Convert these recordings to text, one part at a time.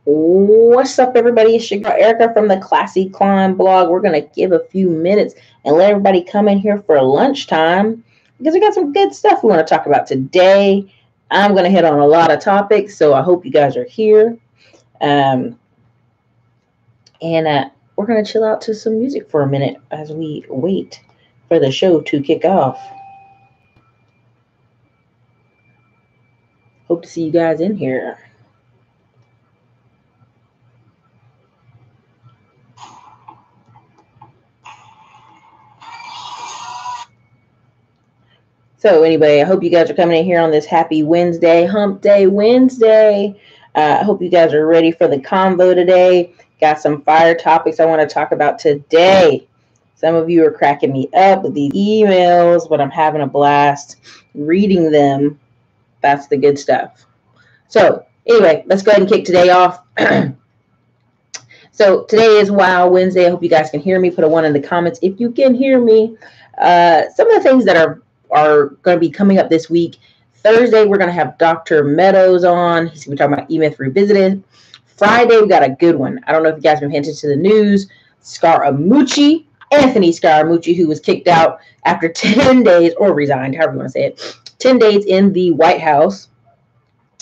What's up, everybody? It's your girl Erica from the Classy Climb blog. We're going to give a few minutes and let everybody come in here for lunchtime because we got some good stuff we want to talk about today. I'm going to hit on a lot of topics, so I hope you guys are here. And we're going to chill out to some music for a minute as we wait for the show to kick off. Hope to see you guys in here. So anyway, I hope you guys are coming in here on this happy Wednesday, Hump Day Wednesday. I hope you guys are ready for the convo today. Got some fire topics I want to talk about today. Some of you are cracking me up with these emails, but I'm having a blast reading them. That's the good stuff. So anyway, let's go ahead and kick today off. So today is Wow Wednesday. I hope you guys can hear me. Put a 1 in the comments if you can hear me. Some of the things that are going to be coming up this week. Thursday, we're going to have Dr. Meadows on. He's going to be talking about E-Myth Revisited. Friday, we got a good one. I don't know if you guys have been paying attention to the news. Anthony Scaramucci, who was kicked out after 10 days, or resigned, however you want to say it, 10 days in the White House.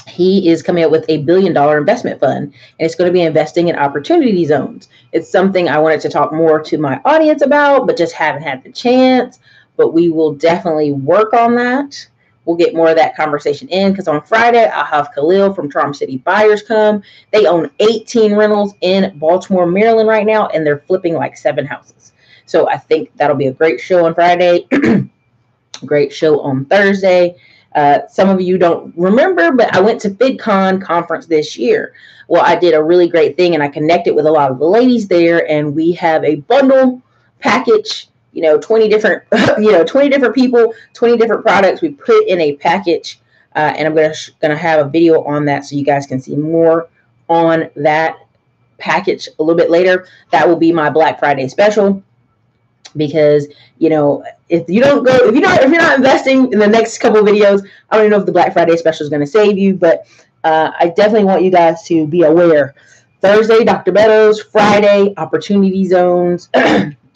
He is coming up with $1 billion investment fund, and it's going to be investing in opportunity zones. It's something I wanted to talk more to my audience about, but just haven't had the chance. But we will definitely work on that. We'll get more of that conversation in because on Friday, I'll have Khalil from Charm City Buyers come. They own 18 rentals in Baltimore, Maryland right now, and they're flipping like 7 houses. So I think that'll be a great show on Friday. Great show on Thursday. Some of you don't remember, but I went to FICO conference this year. Well, I did a really great thing, and I connected with a lot of the ladies there, and we have a bundle package. 20 different, 20 different people, 20 different products we put in a package. And I'm gonna have a video on that so you guys can see more on that package a little bit later. That will be my Black Friday special because, if you're not investing in the next couple of videos, I don't even know if the Black Friday special is going to save you, but I definitely want you guys to be aware. Thursday, Dr. Meadows. Friday, opportunity zones.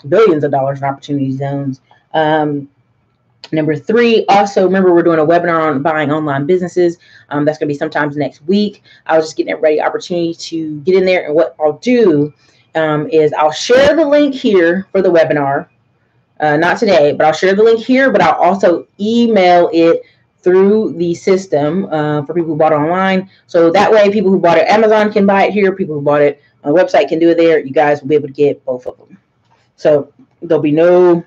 Billions of dollars in opportunity zones. Number 3, also remember we're doing a webinar on buying online businesses. That's going to be sometimes next week. I was just getting everybody opportunity to get in there. And what I'll do is I'll share the link here for the webinar. Not today, but I'll share the link here, but I'll also email it through the system for people who bought it online. So that way people who bought it Amazon can buy it here. People who bought it on the website can do it there. You guys will be able to get both of them. So there'll be no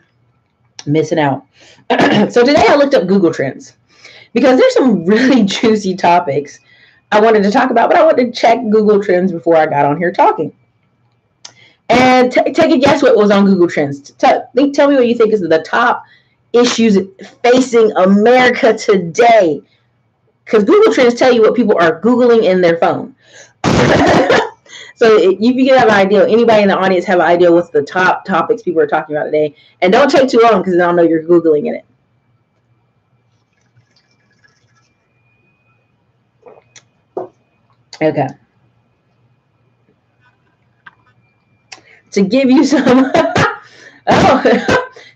missing out. So today I looked up Google Trends because there's some really juicy topics I wanted to talk about, but I wanted to check Google Trends before I got on here talking. And take a guess what was on Google Trends. Tell me what you think is the top issues facing America today. Because Google Trends tell you what people are Googling in their phone. So if you have an idea, anybody in the audience have an idea what's the top topics people are talking about today. And don't take too long because then I'll know you're Googling in it. Okay. To give you some,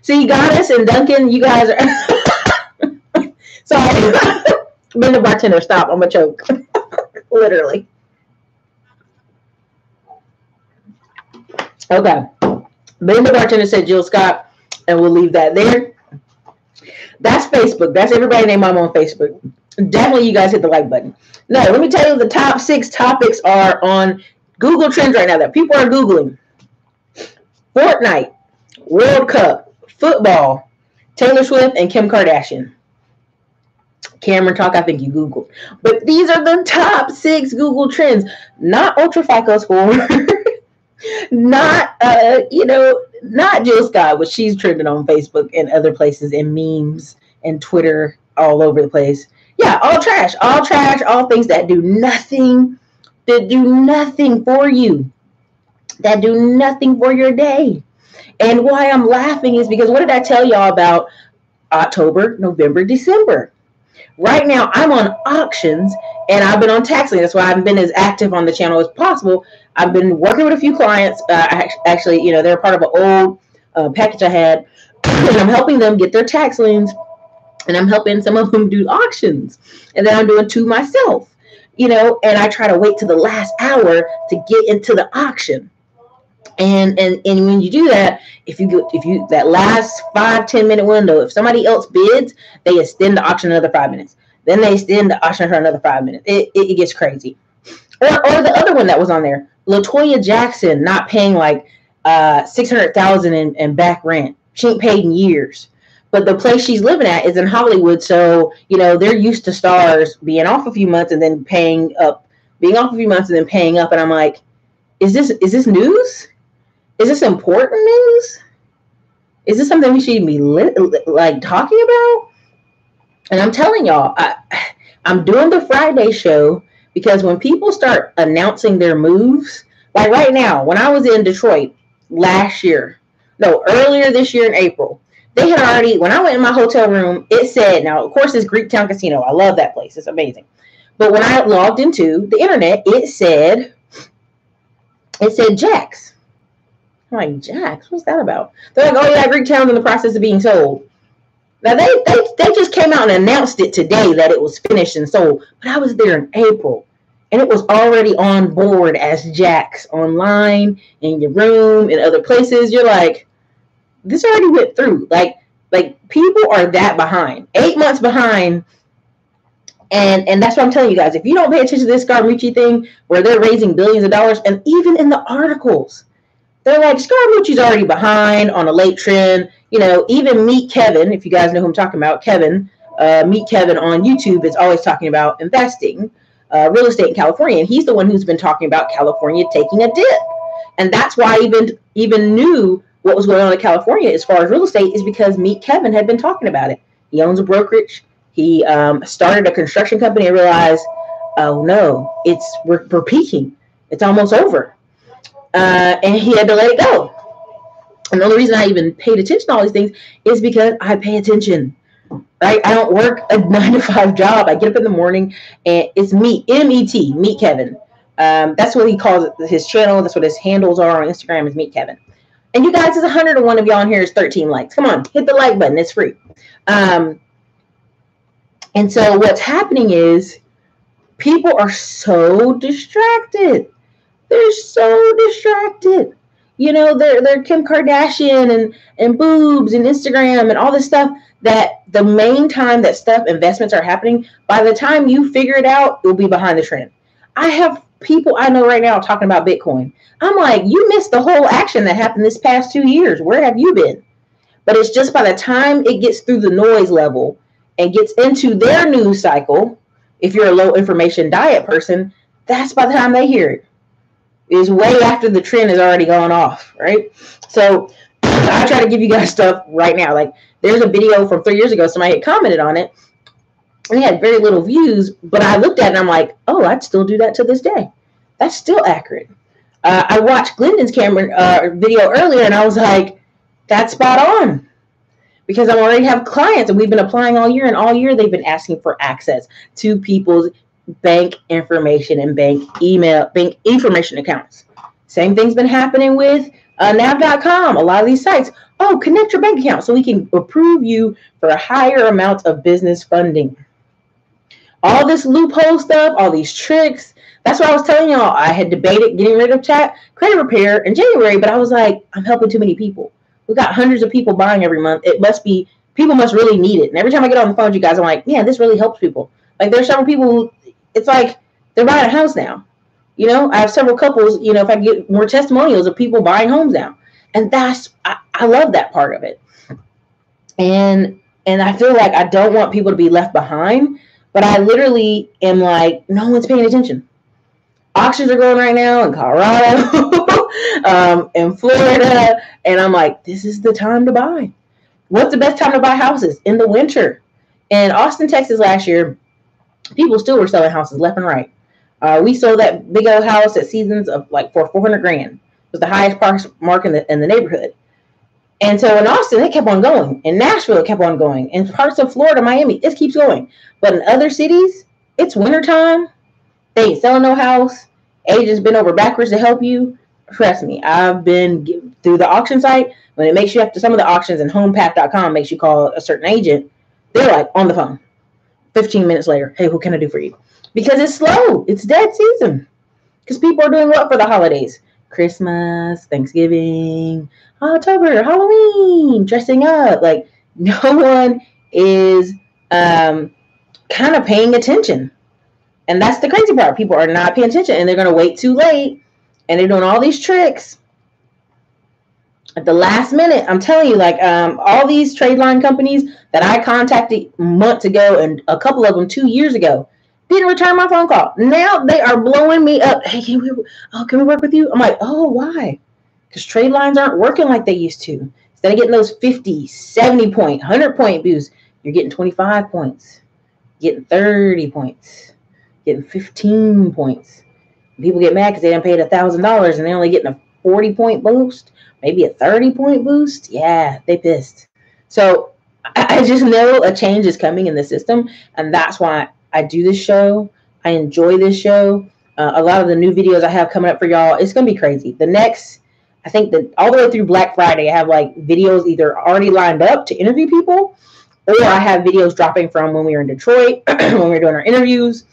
see, Goddess and Duncan, you guys are, sorry, been the bartender, stop, I'm gonna choke, literally. Okay, Ben the bartender said Jill Scott, and we'll leave that there. That's Facebook. That's everybody named Mom on Facebook. Definitely you guys hit the like button. No, let me tell you the top 6 topics are on Google Trends right now that people are Googling. Fortnite, World Cup, football, Taylor Swift, and Kim Kardashian. Cameron Talk, I think you Googled. But these are the top 6 Google Trends. Not Ultra FICO score. Not Jill Scott, but she's trending on Facebook and other places and memes and Twitter all over the place. Yeah, all trash, all things that do nothing for you, that do nothing for your day. And why I'm laughing is because what did I tell y'all about October, November, December? Right now, I'm on auctions, and I've been on tax lien. That's why I haven't been as active on the channel as possible. I've been working with a few clients. Actually, they're part of an old package I had, and I'm helping them get their tax liens, and I'm helping some of them do auctions, and then I'm doing two myself. And I try to wait to the last hour to get into the auction. And when you do that, if you that last 5-10 minute window, if somebody else bids, they extend the auction another 5 minutes. Then they extend the auction for another 5 minutes. It gets crazy. Or the other one that was on there, LaToya Jackson not paying like $600,000 in back rent. She ain't paid in years. But the place she's living at is in Hollywood, so they're used to stars being off a few months and then paying up, being off a few months and then paying up. And I'm like, is this news? Is this important news? Is this something we should be talking about? And I'm telling y'all, I'm doing the Friday show because when people start announcing their moves, like right now, when I was in Detroit earlier this year in April, they had already, when I went in my hotel room, it said, now of course it's Greektown Casino. I love that place. It's amazing. But when I logged into the internet, it said Jax. I'm like, Jax, what's that about? They're like, oh yeah, Greektown's in the process of being sold. Now they just came out and announced it today that it was finished and sold, but I was there in April, and it was already on board as Jax online, in your room, in other places. You're like, this already went through. Like people are that behind, 8 months behind, and that's what I'm telling you guys. If you don't pay attention to this Scaramucci thing, where they're raising billions of dollars, and even in the articles, they're like, Scaramucci's already behind on a late trend. Even Meet Kevin, if you guys know who I'm talking about, Meet Kevin on YouTube is always talking about investing, real estate in California. And he's the one who's been talking about California taking a dip. And that's why I even knew what was going on in California as far as real estate, is because Meet Kevin had been talking about it. He owns a brokerage. He started a construction company and realized, oh no, we're peaking. It's almost over. And he had to let it go. And the only reason I even paid attention to all these things is because I pay attention, right? I don't work a 9-to-5 job. I get up in the morning and it's M-E-T, Meet Kevin. That's what he calls his channel. That's what his handles are on Instagram, is Meet Kevin. And you guys, there's 101 of y'all in here. Is 13 likes. Come on, hit the like button. It's free. And so what's happening is people are so distracted. They're so distracted. They're Kim Kardashian and boobs and Instagram and all this stuff, that the main time that investments are happening, by the time you figure it out, you'll be behind the trend. I have people I know right now talking about Bitcoin. I'm like, you missed the whole action that happened this past 2 years. Where have you been? But it's just by the time it gets through the noise level and gets into their news cycle, if you're a low information diet person, that's by the time they hear it. Is way after the trend has already gone off, right? So I try to give you guys stuff right now. Like, there's a video from 3 years ago. Somebody had commented on it, and it had very little views. But I looked at it, and I'm like, oh, I'd still do that to this day. That's still accurate. I watched Glendon's video earlier, and I was like, that's spot on. Because I already have clients, and we've been applying all year, and all year they've been asking for access to people's bank information and bank information accounts. Same thing's been happening with nav.com. A lot of these sites, connect your bank account so we can approve you for a higher amount of business funding. All this loophole stuff, all these tricks. That's what I was telling y'all. I had debated getting rid of credit repair in January, but I was like, I'm helping too many people. We got hundreds of people buying every month. People must really need it. And every time I get on the phone with you guys, I'm like, yeah, this really helps people. Like, there's several people who, it's like they're buying a house now. I have several couples, if I get more testimonials of people buying homes now. And I love that part of it. And I feel like I don't want people to be left behind, but I literally am like, no one's paying attention. Auctions are going right now in Colorado, in Florida. And I'm like, this is the time to buy. What's the best time to buy houses? In the winter. In Austin, Texas last year, people still were selling houses left and right. We sold that big old house at Seasons of for $400,000. It was the highest price mark in the neighborhood. And so in Austin, it kept on going. In Nashville, it kept on going. In parts of Florida, Miami, it keeps going. But in other cities, it's wintertime. They ain't selling no house. Agents been over backwards to help you. Trust me, I've been through the auction site. When it makes you have to, some of the auctions and homepath.com makes you call a certain agent. They're like on the phone. 15 minutes later, hey, what can I do for you? Because it's slow. It's dead season. Because people are doing what for the holidays? Christmas, Thanksgiving, October, Halloween, dressing up. Like, no one is kind of paying attention. And that's the crazy part. People are not paying attention, and they're going to wait too late, and they're doing all these tricks at the last minute. I'm telling you, like, all these trade line companies that I contacted months ago, and a couple of them 2 years ago, didn't return my phone call. Now they are blowing me up. Hey, can we work with you? I'm like, oh, why? Because trade lines aren't working like they used to. Instead of getting those 50, 70 point, 100 point views, you're getting 25 points, getting 30 points, getting 15 points. People get mad because they didn't pay $1,000 and they're only getting a 40 point boost, maybe a 30 point boost. Yeah, they pissed. So I just know a change is coming in the system, and that's why I do this show. I enjoy this show. A lot of the new videos I have coming up for y'all, it's going to be crazy. The next, I think that all the way through Black Friday, I have like videos either already lined up to interview people, or I have videos dropping from when we were in Detroit, when we were doing our interviews.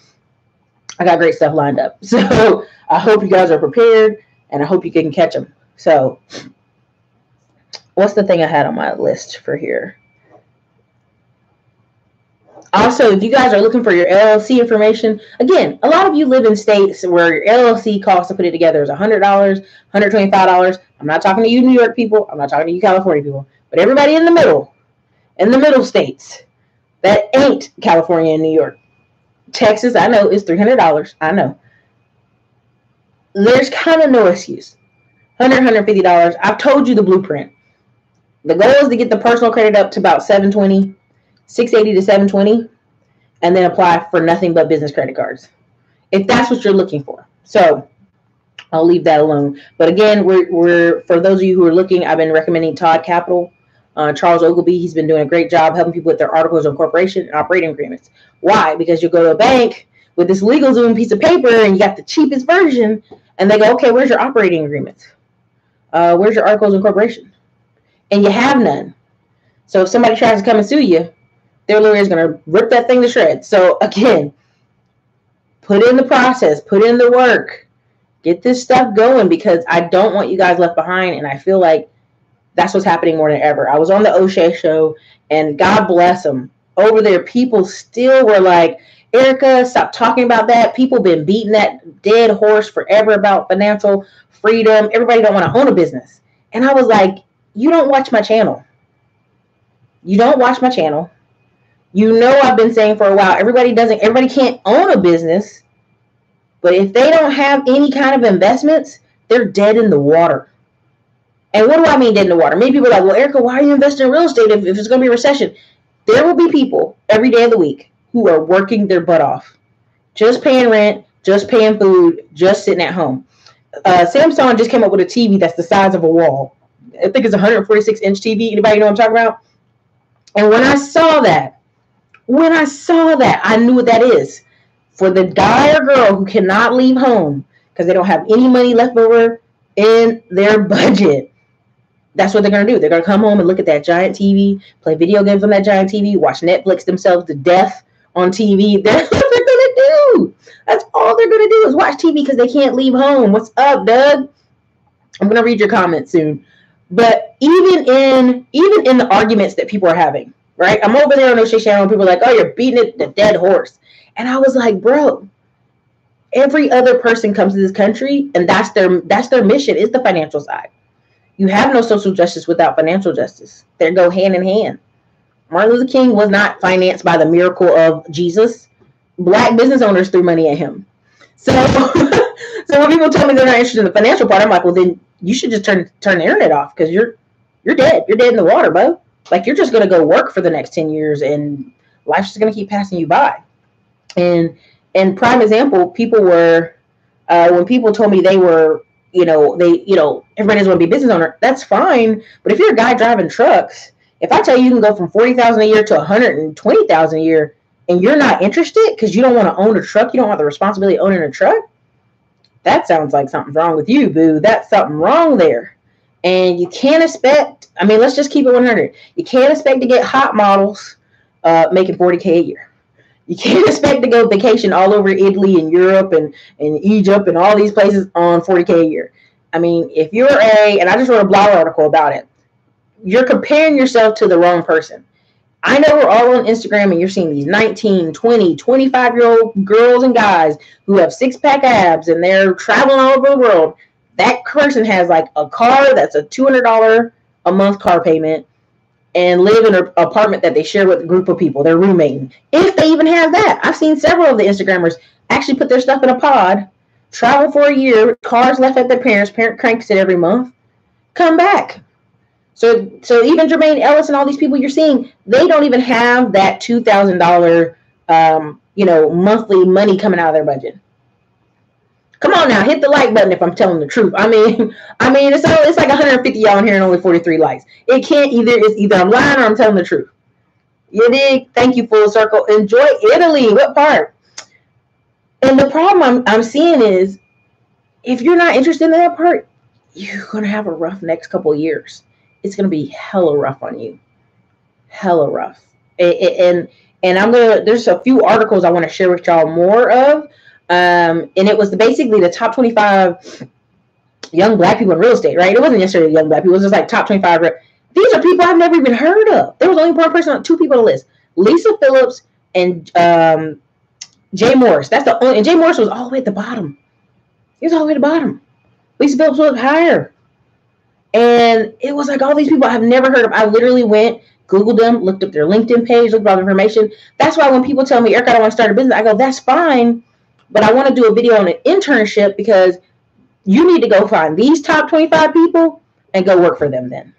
I got great stuff lined up. So I hope you guys are prepared, and I hope you can catch them. So what's the thing I had on my list for here? Also, if you guys are looking for your LLC information, again, a lot of you live in states where your LLC cost to put it together is $100, $125. I'm not talking to you New York people. I'm not talking to you California people. But everybody in the middle states, that ain't California and New York. Texas, I know, is $300. I know. There's kind of no excuse. $100, $150. I've told you the blueprint. The goal is to get the personal credit up to about 720. 680 to 720, and then apply for nothing but business credit cards, if that's what you're looking for. So I'll leave that alone. But again, we're for those of you who are looking, I've been recommending Todd Capital, Charles Ogilvy. He's been doing a great job helping people with their articles of incorporation and operating agreements. Why? Because you go to a bank with this LegalZoom piece of paper and you got the cheapest version, and they go, okay, where's your operating agreements? Where's your articles of incorporation? And you have none. So if somebody tries to come and sue you, their lawyer is going to rip that thing to shreds. So again, put in the process, put in the work, get this stuff going, because I don't want you guys left behind. And I feel like that's what's happening more than ever. I was on the O'Shea show, and God bless them. Over there, people still were like, Erica, stop talking about that. People been beating that dead horse forever about financial freedom. Everybody don't want to own a business. And I was like, you don't watch my channel. You don't watch my channel. You know, I've been saying for a while, everybody can't own a business, but if they don't have any kind of investments, they're dead in the water. And what do I mean dead in the water? Maybe people are like, well, Erica, why are you investing in real estate if it's going to be a recession? There will be people every day of the week who are working their butt off, just paying rent, just paying food, just sitting at home. Samsung just came up with a TV that's the size of a wall. I think it's a 146-inch TV. Anybody know what I'm talking about? And when I saw that, I knew what that is. For the guy or girl who cannot leave home because they don't have any money left over in their budget, that's what they're going to do. They're going to come home and look at that giant TV, play video games on that giant TV, watch Netflix themselves to death on TV. That's what they're going to do. That's all they're going to do is watch TV because they can't leave home. What's up, Doug? I'm going to read your comments soon. But even in the arguments that people are having, right? I'm over there on O'Shea channel and people are like, oh, you're beating it the dead horse. And I was like, bro, every other person comes to this country and that's their mission is the financial side. You have no social justice without financial justice. They go hand in hand. Martin Luther King was not financed by the miracle of Jesus. Black business owners threw money at him. So, so when people tell me they're not interested in the financial part, I'm like, well, then you should just turn the internet off because you're dead. You're dead in the water, bro. Like, you're just going to go work for the next 10 years and life's just going to keep passing you by. And prime example, people were, when people told me they were, everybody doesn't want to be a business owner. That's fine. But if you're a guy driving trucks, if I tell you can go from 40,000 a year to 120,000 a year, and you're not interested because you don't want to own a truck, you don't want the responsibility of owning a truck, that sounds like something's wrong with you, boo. That's something wrong there. And you can't expect, let's just keep it 100. You can't expect to get hot models making 40K a year. You can't expect to go vacation all over Italy and Europe and Egypt and all these places on 40K a year. If you're and I just wrote a blog article about it, you're comparing yourself to the wrong person. I know we're all on Instagram and you're seeing these 19, 20, 25-year-old girls and guys who have six-pack abs and they're traveling all over the world. That person has like a car that's a $200 a month car payment and live in an apartment that they share with a group of people. They're roommating. If they even have that. I've seen several of the Instagrammers actually put their stuff in a pod, travel for a year, cars left at their parents, parent cranks it every month, come back. So even Jermaine Ellis and all these people you're seeing, they don't even have that $2,000 monthly money coming out of their budget. Come on now, hit the like button if I'm telling the truth. It's like 150 y'all in here and only 43 likes. It's either I'm lying or I'm telling the truth. You dig? Thank you, full circle. Enjoy Italy. What part? And the problem I'm seeing is, if you're not interested in that part, you're gonna have a rough next couple of years. It's gonna be hella rough on you. Hella rough. And there's a few articles I want to share with y'all more of. And it was basically the top 25 young Black people in real estate, right? It wasn't necessarily young Black people. It was just like top 25. These are people I've never even heard of. There was only one person, two people on the list. Lisa Phillips and Jay Morris. That's the only, and Jay Morris was all the way at the bottom. He was all the way at the bottom. Lisa Phillips was higher. And it was like all these people I've never heard of. I literally went, Googled them, looked up their LinkedIn page, looked up information. That's why when people tell me, Eric, I don't want to start a business, I go, that's fine. But I want to do a video on an internship because you need to go find these top 25 people and go work for them then.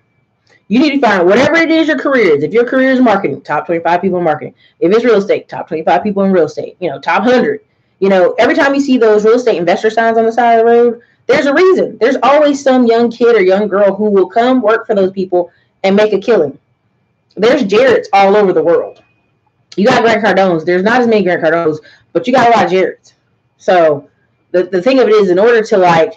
You need to find whatever it is your career is. If your career is marketing, top 25 people in marketing. If it's real estate, top 25 people in real estate. Top 100. Every time you see those real estate investor signs on the side of the road, there's a reason. There's always some young kid or young girl who will come work for those people and make a killing. There's Jarrett's all over the world. You got Grant Cardones. There's not as many Grant Cardones, but you got a lot of Jarrett's. So the thing of it is, in order to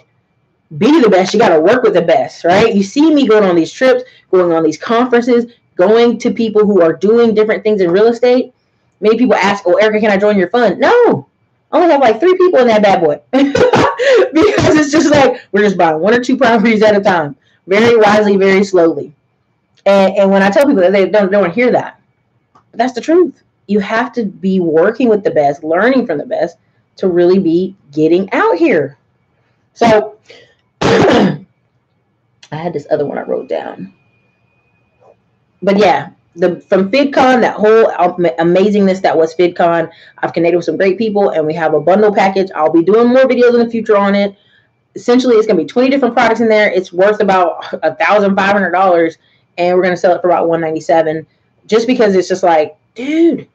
be the best, you got to work with the best, right? You see me going on these trips, going on these conferences, going to people who are doing different things in real estate. Many people ask, oh, Erica, can I join your fund? No, I only have like 3 people in that bad boy. Because it's just like, we're just buying 1 or 2 properties at a time, very wisely, very slowly. And when I tell people that, they don't want to hear that. But that's the truth. You have to be working with the best, learning from the best to really be getting out here. So I had this other one I wrote down. But yeah, from FidCon, that whole amazingness that was FidCon, I've connected with some great people and we have a bundle package. I'll be doing more videos in the future on it. Essentially, it's going to be 20 different products in there. It's worth about $1,500 and we're going to sell it for about $197 just because it's just like, dude,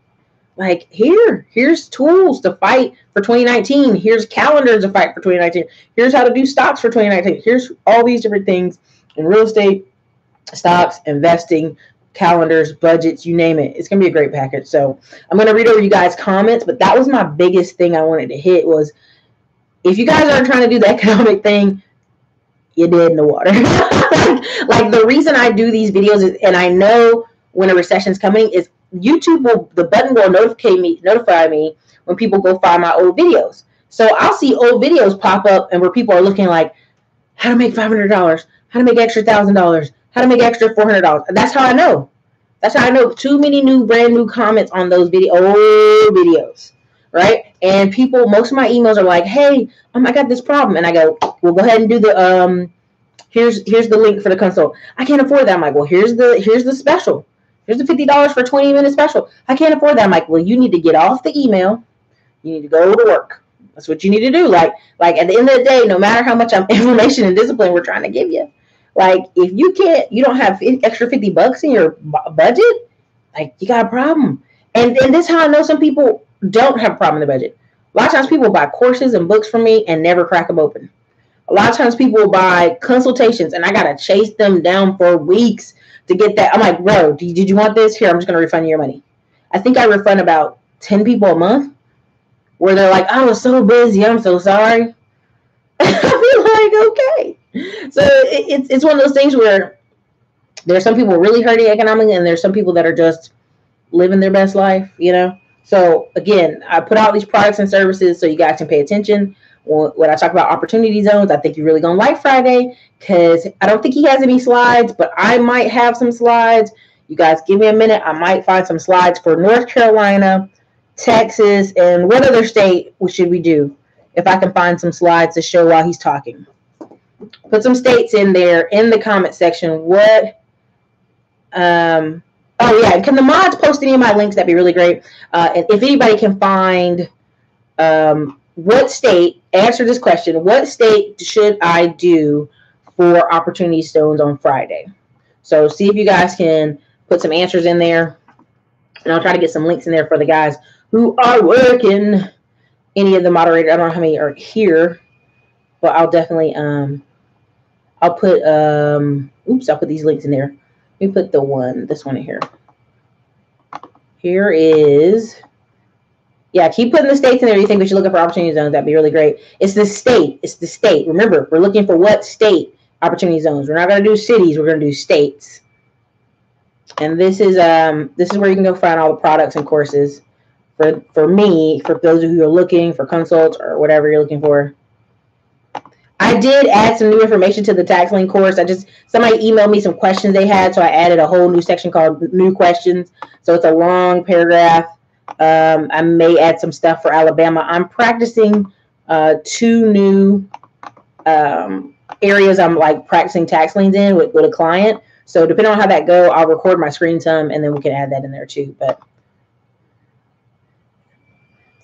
like here's tools to fight for 2019. Here's calendars to fight for 2019. Here's how to do stocks for 2019. Here's all these different things in real estate, stocks, investing, calendars, budgets, you name it. It's going to be a great package. So I'm going to read over you guys' comments, but that was my biggest thing I wanted to hit was, if you guys aren't trying to do the economic thing, you're dead in the water. Like the reason I do these videos is, and I know when a recession's coming, is YouTube the button will notify me when people go find my old videos. So I'll see old videos pop up and where people are looking like, how to make $500, how to make extra $1,000, how to make extra $400. That's how I know. That's how I know. Too many brand new comments on those old videos, right? And people, most of my emails are like, hey, I got this problem. And I go, well, go ahead and do the, here's the link for the consult. I can't afford that. I'm like, well, here's the special. Here's the $50 for a 20-minute special. I can't afford that. I'm like, well, you need to get off the email. You need to go to work. That's what you need to do. Like at the end of the day, no matter how much information and discipline we're trying to give you, like if you don't have extra $50 in your budget, like you got a problem. And this is how I know some people don't have a problem in the budget. A lot of times people buy courses and books from me and never crack them open. A lot of times people will buy consultations and I got to chase them down for weeks to get that. I'm like, bro, did you want this? Here, I'm just going to refund you your money. I think I refund about 10 people a month where they're like, I was so busy. I'm so sorry. I'll be like, okay. So it's one of those things where there's some people really hurting economically and there's some people that are just living their best life, you know? So again, I put out these products and services so you guys can pay attention. When I talk about opportunity zones, I think you're really going to like Friday because I don't think he has any slides, but I might have some slides. You guys give me a minute. I might find some slides for North Carolina, Texas, and what other state should we do? If I can find some slides to show while he's talking. Put some states in there in the comment section. What? Oh, yeah. Can the mods post any of my links? That'd be really great. And if anybody can find what state, answer this question, what state should I do for Opportunity Stones on Friday? So see if you guys can put some answers in there. And I'll try to get some links in there for the guys who are working. Any of the moderators, I don't know how many are here, but I'll definitely, I'll put these links in there. Let me put this one in here. Here is, yeah, keep putting the states in there. You think we should look for opportunity zones? That'd be really great. It's the state. It's the state. Remember, we're looking for what state opportunity zones. We're not going to do cities. We're going to do states. And this is where you can go find all the products and courses for me, for those of you who are looking for consults or whatever you're looking for. I did add some new information to the tax lien course. Somebody emailed me some questions they had, so I added a whole new section called new questions. So it's a long paragraph. I may add some stuff for Alabama. I'm practicing 2 new areas I'm like practicing tax liens in with a client. So depending on how that go, I'll record my screen some and then we can add that in there too. But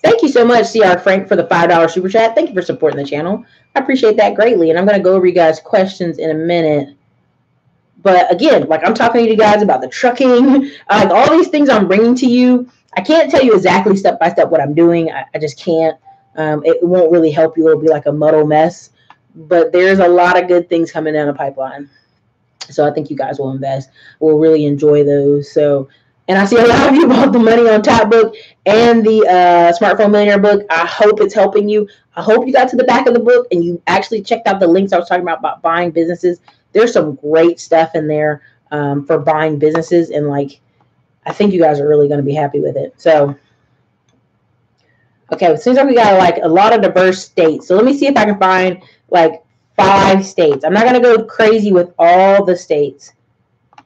thank you so much, CR Frank, for the $5 super chat. Thank you for supporting the channel. I appreciate that greatly. And I'm going to go over you guys' questions in a minute. But again, like I'm talking to you guys about the trucking, like all these things I'm bringing to you. I can't tell you exactly step by step what I'm doing. I just can't. It won't really help you. It'll be like a muddle mess. But there's a lot of good things coming down the pipeline. So I think you guys will will really enjoy those. So, and I see a lot of you bought the Money on Tap book and the Smartphone Millionaire book. I hope it's helping you. I hope you got to the back of the book and you actually checked out the links I was talking about buying businesses. There's some great stuff in there for buying businesses. And like, I think you guys are really going to be happy with it. So, okay, it seems like we got like a lot of diverse states. So let me see if I can find like 5 states. I'm not going to go crazy with all the states.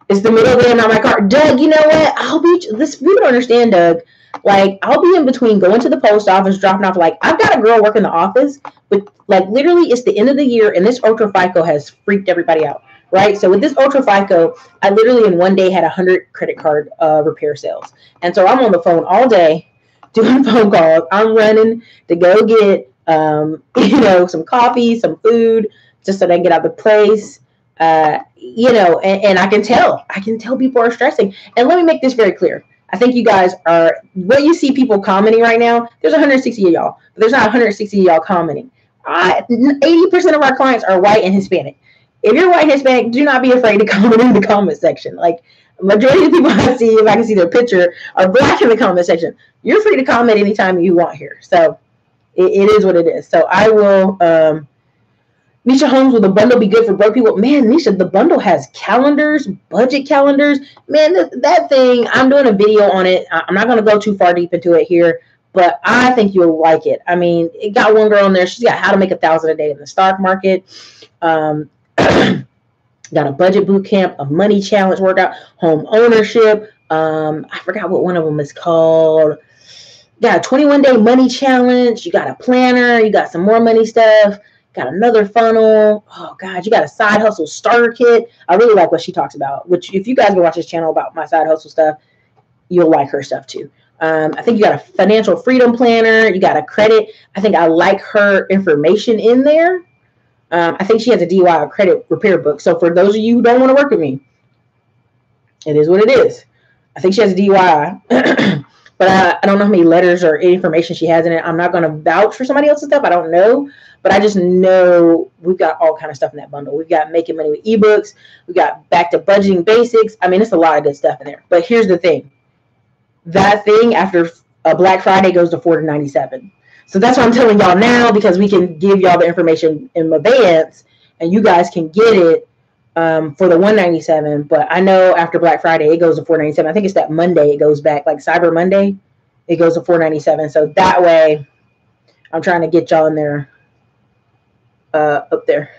It's the middle of the day on my car. Doug, you know what? You don't understand, Doug. Like, I'll be in between going to the post office, dropping off. Like, I've got a girl working the office, but like literally it's the end of the year and this Ultra FICO has freaked everybody out, right? So with this Ultra FICO, I literally in one day had 100 credit card repair sales. And so I'm on the phone all day doing phone calls. I'm running to go get, some coffee, some food, just so they can get out the place. And I can tell people are stressing. And let me make this very clear. I think you guys are, what you see people commenting right now, there's 160 of y'all, but there's not 160 of y'all commenting. 80% of our clients are white and Hispanic. If you're white and Hispanic, do not be afraid to comment in the comment section. Like, majority of the people I see, if I can see their picture, are black in the comment section. You're free to comment anytime you want here. So it is what it is. So I will, Nisha Holmes, will the bundle be good for broke people? Man, Nisha, the bundle has calendars, budget calendars. Man, that thing, I'm doing a video on it. I'm not going to go too far deep into it here, but I think you'll like it. I mean, it got one girl in there. She's got how to make $1,000 a day in the stock market. Got a budget boot camp, a money challenge workout, home ownership. I forgot what one of them is called. Got a 21-day money challenge. You got a planner. You got some more money stuff. Got another funnel. Oh, God, you got a side hustle starter kit. I really like what she talks about, which if you guys go watch this channel about my side hustle stuff, you'll like her stuff too. I think you got a financial freedom planner. You got a credit. I think I like her information in there. I think she has a DIY credit repair book. So for those of you who don't want to work with me, it is what it is. I think she has a DIY. But I don't know how many letters or information she has in it. I'm not going to vouch for somebody else's stuff. I don't know. but I just know we've got all kind of stuff in that bundle. We've got Making Money with eBooks. We've got Back to Budgeting Basics. I mean, it's a lot of good stuff in there. But here's the thing. That thing after Black Friday goes to $4.97. So that's what I'm telling y'all now, because we can give y'all the information in advance and you guys can get it for the $197. But I know after Black Friday, it goes to $4.97. I think it's that Monday it goes back, like Cyber Monday, it goes to $4.97. So that way, I'm trying to get y'all in there, up there.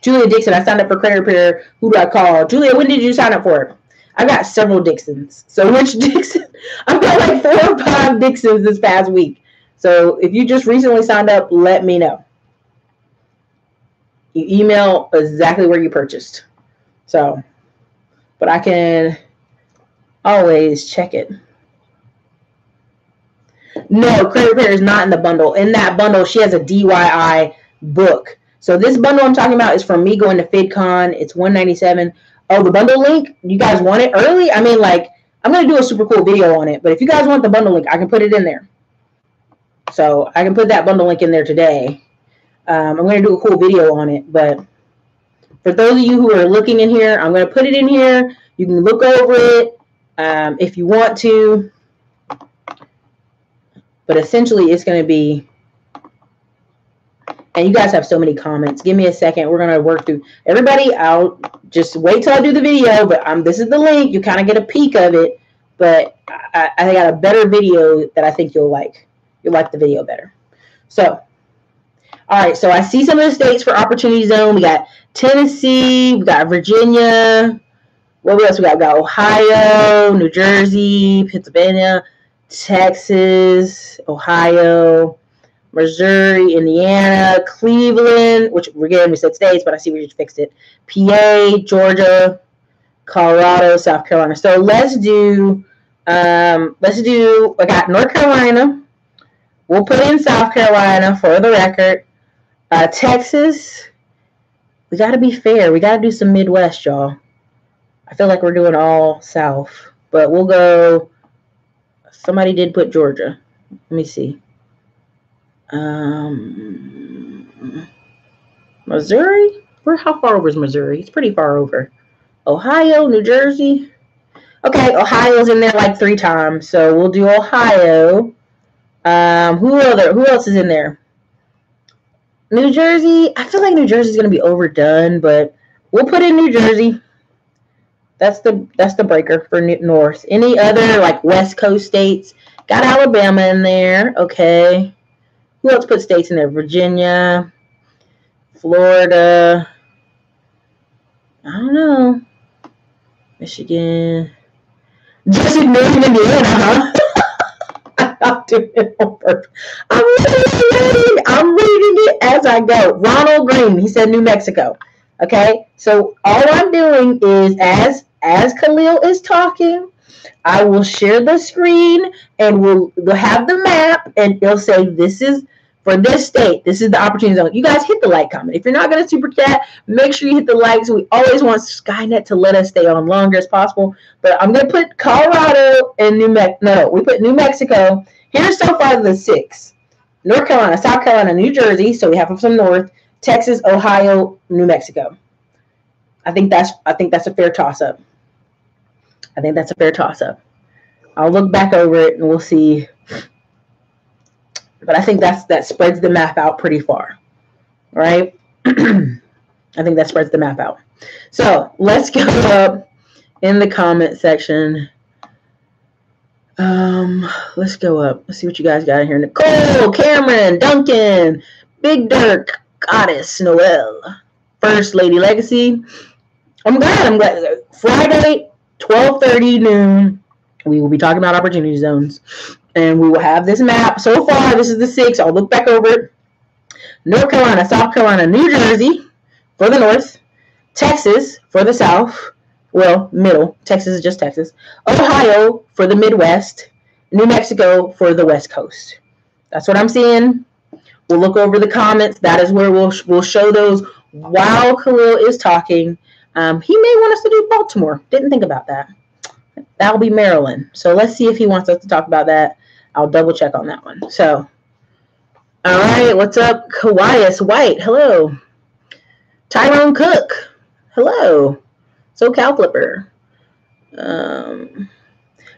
Julia Dixon, I signed up for credit repair. Who do I call? Julia, when did you sign up for it? I got several Dixons. So which Dixon? I've got like 4 or 5 Dixons this past week. So if you just recently signed up, let me know. You email exactly where you purchased. So, but I can always check it. No, credit repair is not in the bundle. In that bundle, she has a DIY book. So this bundle I'm talking about is from me going to FidCon. It's $197. Oh, the bundle link, you guys want it early? I mean, like, I'm going to do a super cool video on it. But if you guys want the bundle link, I can put it in there. So I can put that bundle link in there today. I'm going to do a cool video on it. But for those of you who are looking in here, I'm going to put it in here. You can look over it if you want to. But essentially, it's going to be... And you guys have so many comments. Give me a second. We're going to work through everybody. I'll just wait till I do the video. But this is the link. You kind of get a peek of it. But I got a better video that I think you'll like. You'll like the video better. So, all right. So I see some of the states for Opportunity Zone. We got Tennessee. We got Virginia. What else we got? We got Ohio, New Jersey, Pennsylvania, Texas, Ohio, Missouri, Indiana, Cleveland, which again we said states, but I see we just fixed it. PA, Georgia, Colorado, South Carolina. So let's do I got North Carolina. We'll put in South Carolina for the record. Texas. We got to be fair. We got to do some Midwest, y'all. I feel like we're doing all South, but we'll go. Somebody did put Georgia. Let me see. Missouri? How far over is Missouri? It's pretty far over. Ohio, New Jersey. Okay, Ohio's in there like 3 times, so we'll do Ohio. Who else is in there? New Jersey. I feel like New Jersey's gonna be overdone, but we'll put in New Jersey. That's the breaker for North. Any other like West Coast states? Got Alabama in there. Okay. Who else put states in there? Virginia, Florida. I don't know. Michigan. Just ignoring Indiana, huh? I'm doing it on purpose. I'm reading it as I go. Ronald Green, he said New Mexico. Okay, so all I'm doing is as Khalil is talking, I will share the screen and we'll have the map and it'll say this is for this state. This is the opportunity zone. You guys hit the like comment. If you're not going to super chat, make sure you hit the likes. We always want Skynet to let us stay on longer as possible. But I'm going to put Colorado and we put New Mexico. Here's so far the 6. North Carolina, South Carolina, New Jersey. So we have some north. Texas, Ohio, New Mexico. I think that's a fair toss-up. I'll look back over it and we'll see. But I think that spreads the map out pretty far, right? I think that spreads the map out. So let's go up in the comment section. Let's go up. Let's see what you guys got in here. Nicole, Cameron, Duncan, Big Dirk, Goddess, Noel, First Lady Legacy. I'm glad. Friday, 12:30 noon, we will be talking about opportunity zones. And we will have this map. So far, this is the 6. I'll look back over it. North Carolina, South Carolina, New Jersey for the north. Texas for the south. Well, middle. Texas is just Texas. Ohio for the Midwest. New Mexico for the West Coast. That's what I'm seeing. We'll look over the comments. That is where we'll show those while Khalil is talking. He may want us to do Baltimore. Didn't think about that. That'll be Maryland. So let's see if he wants us to talk about that. I'll double check on that one. So All right, what's up, Kawhias White? Hello. Tyrone Cook. Hello. SoCal Flipper.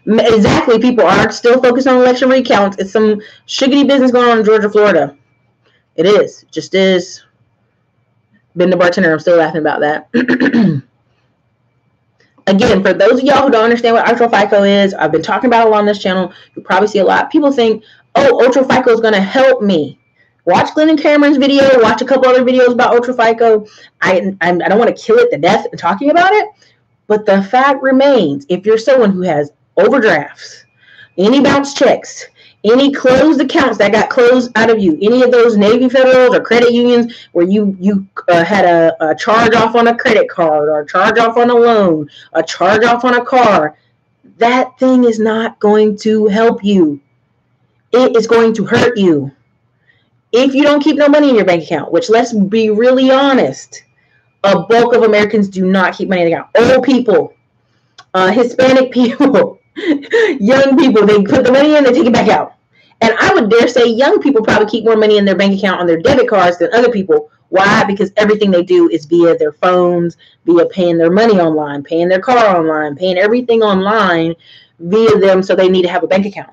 Exactly, people are still focused on election recounts. It's some shiggity business going on in Georgia, Florida. It is. It just is. Been the bartender. I'm still laughing about that. Again, for those of y'all who don't understand what Ultra FICO is, I've been talking about it a lot on this channel. You probably see a lot. People think, oh, Ultra FICO is going to help me. Watch Glenn and Cameron's video. Watch a couple other videos about Ultra FICO. I don't want to kill it to death in talking about it. But the fact remains, if you're someone who has overdrafts, any bounce checks, any closed accounts that got closed out of you, any of those Navy Federals or credit unions where you had a charge off on a credit card or a charge off on a loan, a charge off on a car, that thing is not going to help you. It is going to hurt you. If you don't keep no money in your bank account, which let's be really honest, a bulk of Americans do not keep money in the account. Old people, Hispanic people, young people, they put the money in, they take it back out. And I would dare say young people probably keep more money in their bank account on their debit cards than other people. Why? Because everything they do is via their phones, via paying their money online, paying their car online, paying everything online via them, so they need to have a bank account.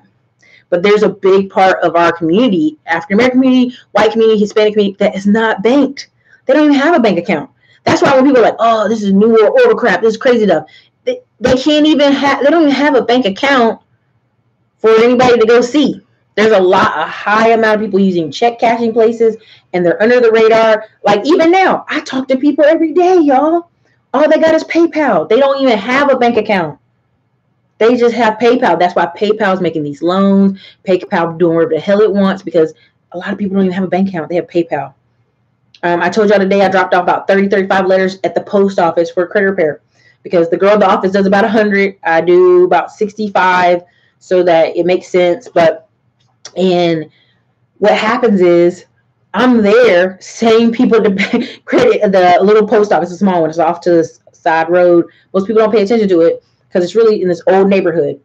But there's a big part of our community, African American community, white community, Hispanic community, that is not banked. They don't even have a bank account. That's why when people are like, oh, this is New World Order crap, this is crazy stuff, they can't even have, they don't even have a bank account for anybody to go see. There's a high amount of people using check cashing places, and they're under the radar. Like even now, I talk to people every day, y'all. All they got is PayPal. They don't even have a bank account. They just have PayPal. That's why PayPal is making these loans. PayPal doing whatever the hell it wants, because a lot of people don't even have a bank account. They have PayPal. I told y'all today I dropped off about 30, 35 letters at the post office for credit repair, because the girl at the office does about 100. I do about 65, so that it makes sense. And what happens is I'm there, same people to credit the little post office, a small one. It's off to the side road. Most people don't pay attention to it because it's really in this old neighborhood.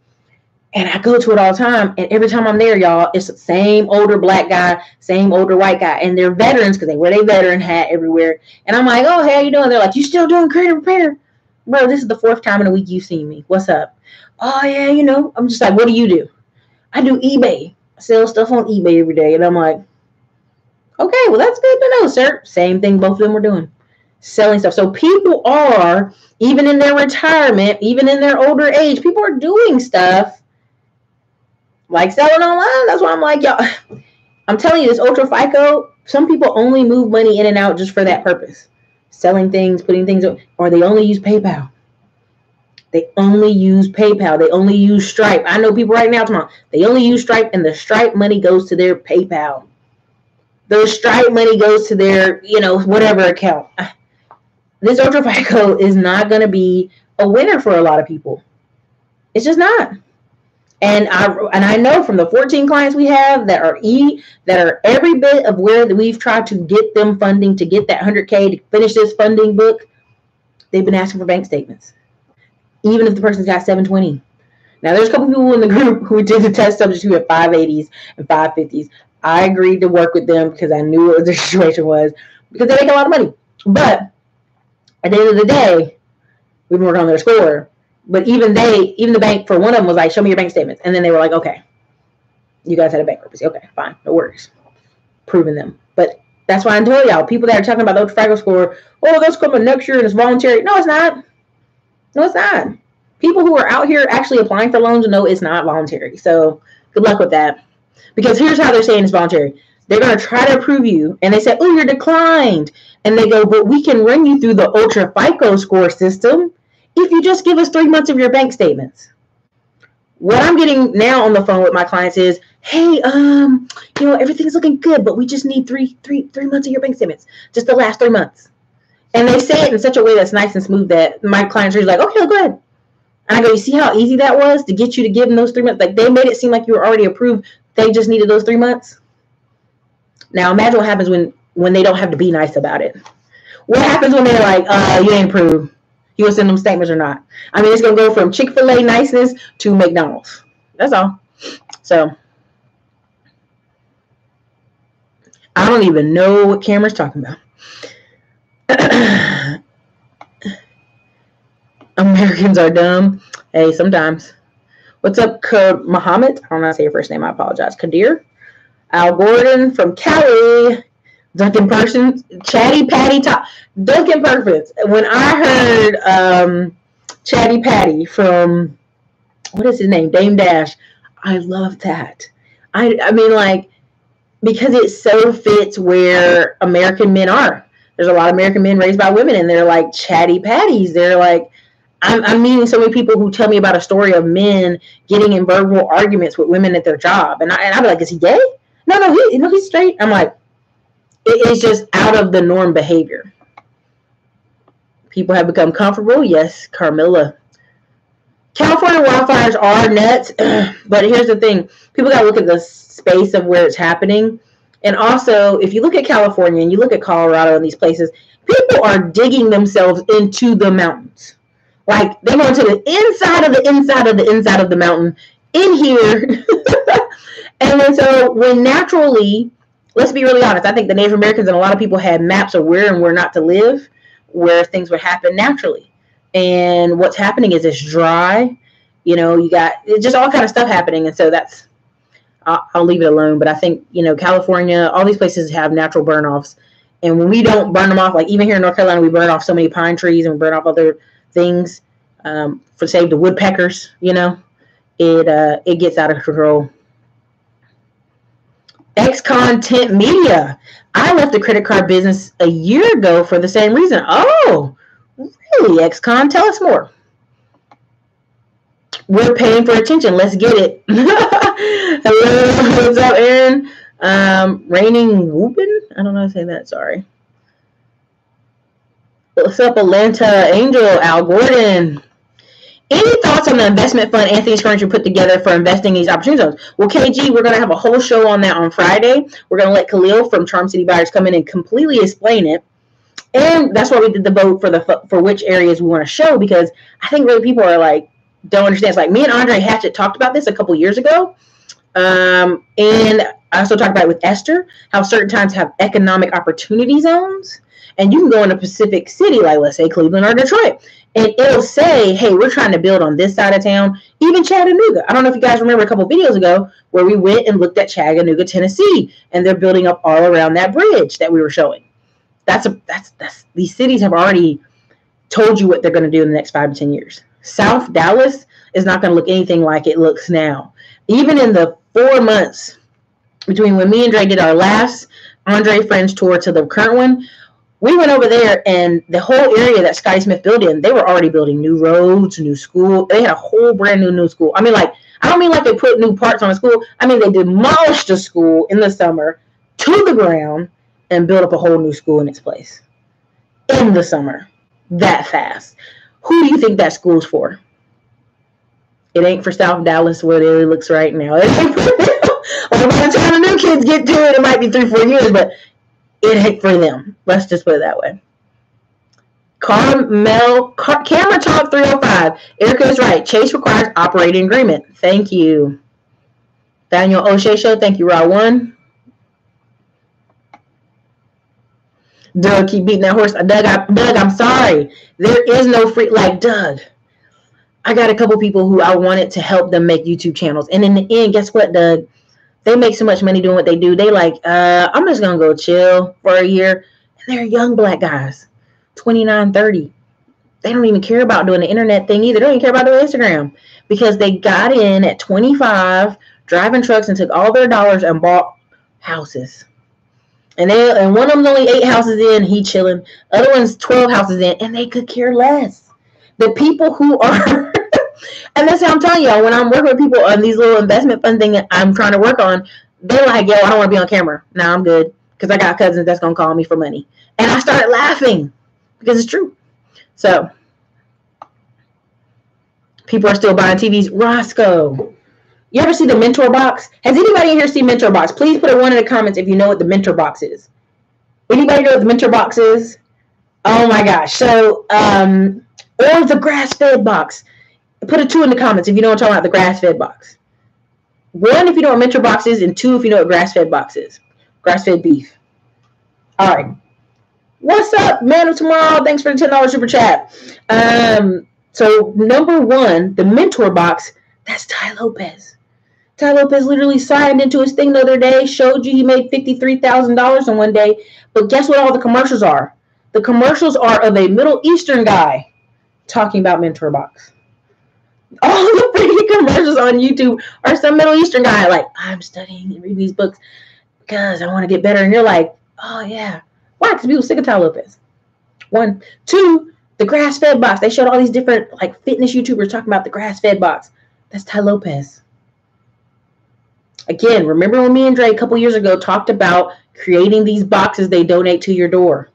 And I go to it all the time. And every time I'm there, y'all, it's the same older black guy, same older white guy. And they're veterans because they wear their veteran hat everywhere. And I'm like, oh, hey, how you doing? They're like, you still doing credit repair? Bro, this is the 4th time in a week you've seen me. What's up? Oh, yeah, you know. I'm just like, what do you do? I do eBay. I sell stuff on eBay every day. And I'm like, okay, well, that's good to know, sir. Same thing both of them were doing. Selling stuff. So people are, even in their retirement, even in their older age, people are doing stuff like selling online. That's why I'm like, y'all, I'm telling you, this Ultra FICO, some people only move money in and out just for that purpose. Selling things, putting things, or they only use PayPal. They only use PayPal. They only use Stripe. I know people right now tomorrow, they only use Stripe, and the Stripe money goes to their PayPal. The Stripe money goes to their, whatever account. This Ultra FICO is not going to be a winner for a lot of people. It's just not. And I know from the 14 clients we have that are every bit of where we've tried to get them funding to get that 100K to finish this funding book, they've been asking for bank statements, even if the person's got 720. Now, there's a couple people in the group who did the test subjects who had 580s and 550s. I agreed to work with them because I knew what their situation was, because they make a lot of money. But at the end of the day, we can work on their score. But even the bank, for one of them, was like, show me your bank statements. And then they were like, okay, you guys had a bankruptcy. Okay, fine, no worries. Proving them. But that's why I told y'all, people that are talking about the Ultra FICO score, oh, that's coming next year and it's voluntary. No, it's not. No, it's not. People who are out here actually applying for loans know it's not voluntary. So good luck with that. Because here's how they're saying it's voluntary. They're going to try to approve you. And they say, oh, you're declined. And they go, but we can run you through the Ultra FICO score system if you just give us 3 months of your bank statements. What I'm getting now on the phone with my clients is, hey, everything's looking good, but we just need three months of your bank statements, just the last 3 months. And they say it in such a way that's nice and smooth that my clients are like, okay, go ahead. And I go, you see how easy that was to get you to give them those 3 months? Like, they made it seem like you were already approved. They just needed those 3 months. Now, imagine what happens when they don't have to be nice about it. What happens when they're like, you ain't approved? You will send them statements or not? I mean, it's going to go from Chick-fil-A niceness to McDonald's. That's all. So I don't even know what camera's talking about. Americans are dumb. Hey, sometimes. What's up, Muhammad? I don't know how to say your first name. I apologize. Kadir. Al Gordon from Cali. Duncan Persons. Chatty Patty Top. Duncan Persons. When I heard Chatty Patty from, what is his name? Dame Dash. I love that. I mean, like, because it so fits where American men are. There's a lot of American men raised by women, and they're like chatty patties. They're like, I'm meeting so many people who tell me about a story of men getting in verbal arguments with women at their job, and I'd be like, is he gay? No, he's straight. I'm like, it's just out of the norm behavior. People have become comfortable. Yes, Carmilla. California wildfires are nuts, but here's the thing. People got to look at the space of where it's happening. And also, if you look at California and you look at Colorado and these places, people are digging themselves into the mountains. Like, they go into the inside of the inside of the inside of the mountain in here. And then so when naturally, let's be really honest, I think the Native Americans and a lot of people had maps of where and where not to live, where things would happen naturally. And what's happening is it's dry. You know, you got just all kind of stuff happening. And so that's, I'll leave it alone. But I think, you know, California, all these places have natural burn-offs. And when we don't burn them off, like even here in North Carolina, we burn off so many pine trees and we burn off other things for save the woodpeckers, you know, it gets out of control. X-Content Media. I left the credit card business a year ago for the same reason. Oh, really, X-Con? Tell us more. We're paying for attention. Let's get it. Hello, what's up, Aaron? Raining Whoopin? I don't know how to say that. Sorry. What's up, Atlanta Angel? Al Gordon. Any thoughts on the investment fund Anthony Scruncher put together for investing in these opportunity zones? Well, KG, we're going to have a whole show on that on Friday. We're going to let Khalil from Charm City Buyers come in and completely explain it. And that's why we did the vote for which areas we want to show, because I think really people are like, don't understand. It's like me and Andre Hatchett talked about this a couple years ago. And I also talked about it with Esther, how certain times have economic opportunity zones. And you can go in a specific city, like let's say Cleveland or Detroit, and it'll say, hey, we're trying to build on this side of town, even Chattanooga. I don't know if you guys remember a couple videos ago where we went and looked at Chattanooga, Tennessee, and they're building up all around that bridge that we were showing. These cities have already told you what they're going to do in the next 5 to 10 years. South Dallas is not going to look anything like it looks now. Even in the 4 months between when me and Dre did our last Andre Friends tour to the current one, we went over there, and the whole area that Scotty Smith built in, they were already building new roads, new school. They had a whole brand new school. I mean, like, I don't mean like they put new parts on a school. I mean, they demolished the school in the summer to the ground and built up a whole new school in its place in the summer that fast. Who do you think that school's for? It ain't for South Dallas where it looks right now. It ain't for them. By the time the new kids get to it, it might be 3-4 years, but it ain't for them. Let's just put it that way. Camera Talk 305. Erica is right. Chase requires operating agreement. Thank you. Daniel O'Shea Show. Thank you, Raw One. Doug, keep beating that horse. Doug, I'm sorry. There is no free, like, Doug, I got a couple people who I wanted to help them make YouTube channels. And in the end, guess what, Doug? They make so much money doing what they do. They like, I'm just going to go chill for a year. And they're young black guys, 29, 30. They don't even care about doing the internet thing either. They don't even care about doing Instagram because they got in at 25, driving trucks and took all their dollars and bought houses. And one of them's only 8 houses in, he chilling. Other one's 12 houses in, and they could care less. The people who are, and that's how I'm telling y'all, when I'm working with people on these little investment fund thing that I'm trying to work on, they're like, yo, I don't want to be on camera. Nah, I'm good, because I got cousins that's going to call me for money. And I started laughing, because it's true. So, people are still buying TVs. Roscoe. You ever see the Mentor Box? Has anybody in here seen Mentor Box? Please put a 1 in the comments if you know what the Mentor Box is. Anybody know what the Mentor Box is? Oh my gosh. So, or the grass-fed box. Put a 2 in the comments if you know what I'm talking about, the grass-fed box. 1 if you know what Mentor Box is, and 2 if you know what grass-fed box is. Grass-fed beef. All right. What's up, man of tomorrow? Thanks for the $10 super chat. So number one, the mentor box, that's Ty Lopez. Ty Lopez literally signed into his thing the other day, showed you he made $53,000 in one day. But guess what all the commercials are? The commercials are of a Middle Eastern guy talking about mentor box. All the freaking commercials on YouTube are some Middle Eastern guy like, I'm studying and reading these books because I want to get better. And you're like, oh yeah. Why? Because people sick of Ty Lopez. One. Two, the grass-fed box. They showed all these different like fitness YouTubers talking about the grass-fed box. That's Ty Lopez. Again, remember when me and Dre a couple years ago talked about creating these boxes they donate to your door?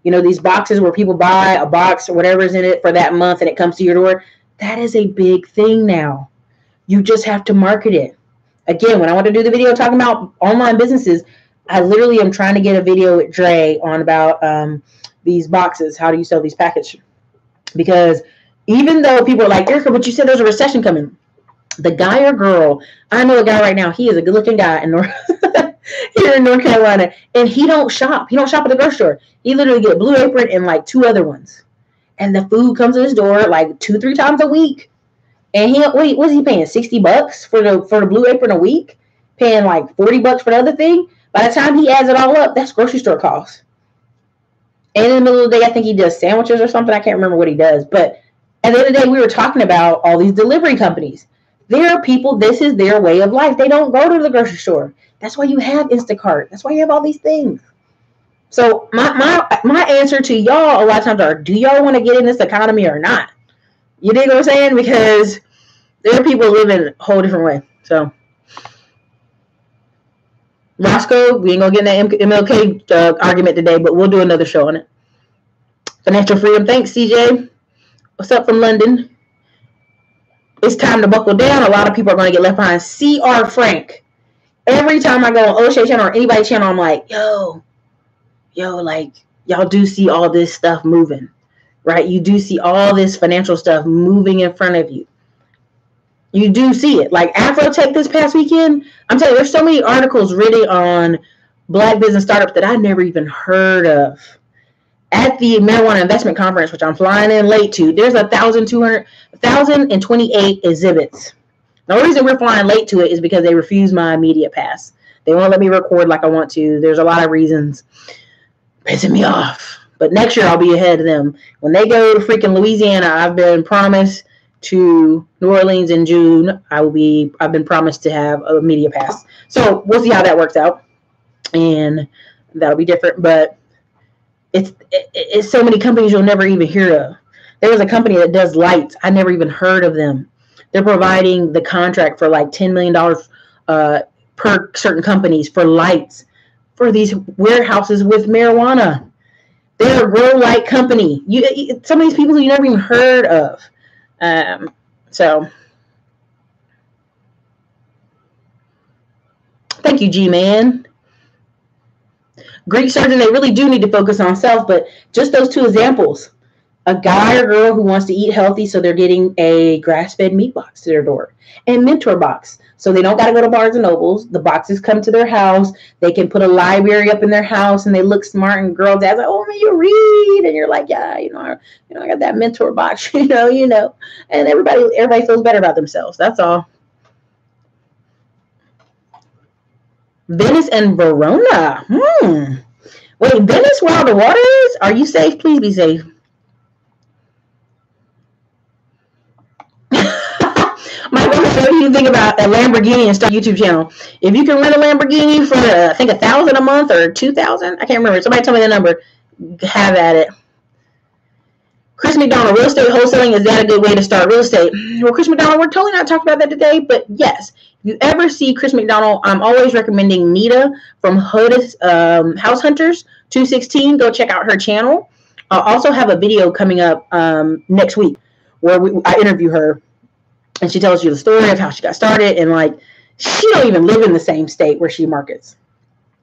You know, these boxes where people buy a box or whatever's in it for that month and it comes to your door. That is a big thing now. You just have to market it. Again, when I want to do the video talking about online businesses, I literally am trying to get a video with Dre on about these boxes. How do you sell these packages? Because even though people are like, Erica, but you said there's a recession coming. The guy or girl, I know a guy right now, he is a good-looking guy in here in North Carolina, and he don't shop. He don't shop at the grocery store. He literally get Blue Apron and like 2 other ones. And the food comes to his door like 2-3 times a week. And what is he paying? $60 for the Blue Apron a week? Paying like $40 for the other thing? By the time he adds it all up, that's grocery store costs. And in the middle of the day, I think he does sandwiches or something. I can't remember what he does. But at the end of the day, we were talking about all these delivery companies. There are people, this is their way of life. They don't go to the grocery store. That's why you have Instacart. That's why you have all these things. So my answer to y'all a lot of times are, do y'all want to get in this economy or not? You dig what I'm saying? Because there are people living a whole different way. So Roscoe, we ain't gonna get in that MLK argument today, but we'll do another show on it. Financial freedom. Thanks, CJ. What's up from London? It's time to buckle down. A lot of people are going to get left behind. C.R. Frank. Every time I go on O'Shea channel or anybody's channel, I'm like, yo, like, y'all do see all this stuff moving, right? You do see all this financial stuff moving in front of you. You do see it. Like Afrotech this past weekend, I'm telling you, there's so many articles written on Black business startups that I never even heard of. At the marijuana investment conference, which I'm flying in late to, there's 1,028 exhibits. The only reason we're flying late to it is because they refuse my media pass. They won't let me record like I want to. There's a lot of reasons pissing me off. But next year I'll be ahead of them. When they go to freaking Louisiana, I've been promised to New Orleans in June. I've been promised to have a media pass. So we'll see how that works out. And that'll be different. But it's so many companies you'll never even hear of. There was a company that does lights. I never even heard of them. They're providing the contract for like $10 million per certain companies for lights for these warehouses with marijuana. They're a grow light company. Some of these people you never even heard of. So thank you, G-Man. Greek surgeon, they really do need to focus on self, but just those 2 examples. A guy or girl who wants to eat healthy, so they're getting a grass-fed meat box to their door. And mentor box, so they don't got to go to Barnes & Nobles. The boxes come to their house. They can put a library up in their house, and they look smart, and girl dad's like, oh, man, you read. And you're like, yeah, I got that mentor box, you know. And everybody feels better about themselves. That's all. Venice and Verona. Wait, Venice where all the water is? Are you safe? Please be safe. Michael, what do you think about a Lamborghini and start a YouTube channel? If you can rent a Lamborghini for, I think, $1,000 a month or $2,000, I can't remember. Somebody tell me the number. Have at it. Chris McDonald, real estate wholesaling, is that a good way to start real estate? Well, Chris McDonald, we're totally not talking about that today, but yes. If you ever see Chris McDonald, I'm always recommending Nita from Hood's House Hunters 216. Go check out her channel. I'll also have a video coming up next week where I interview her, and she tells you the story of how she got started, and like she don't even live in the same state where she markets.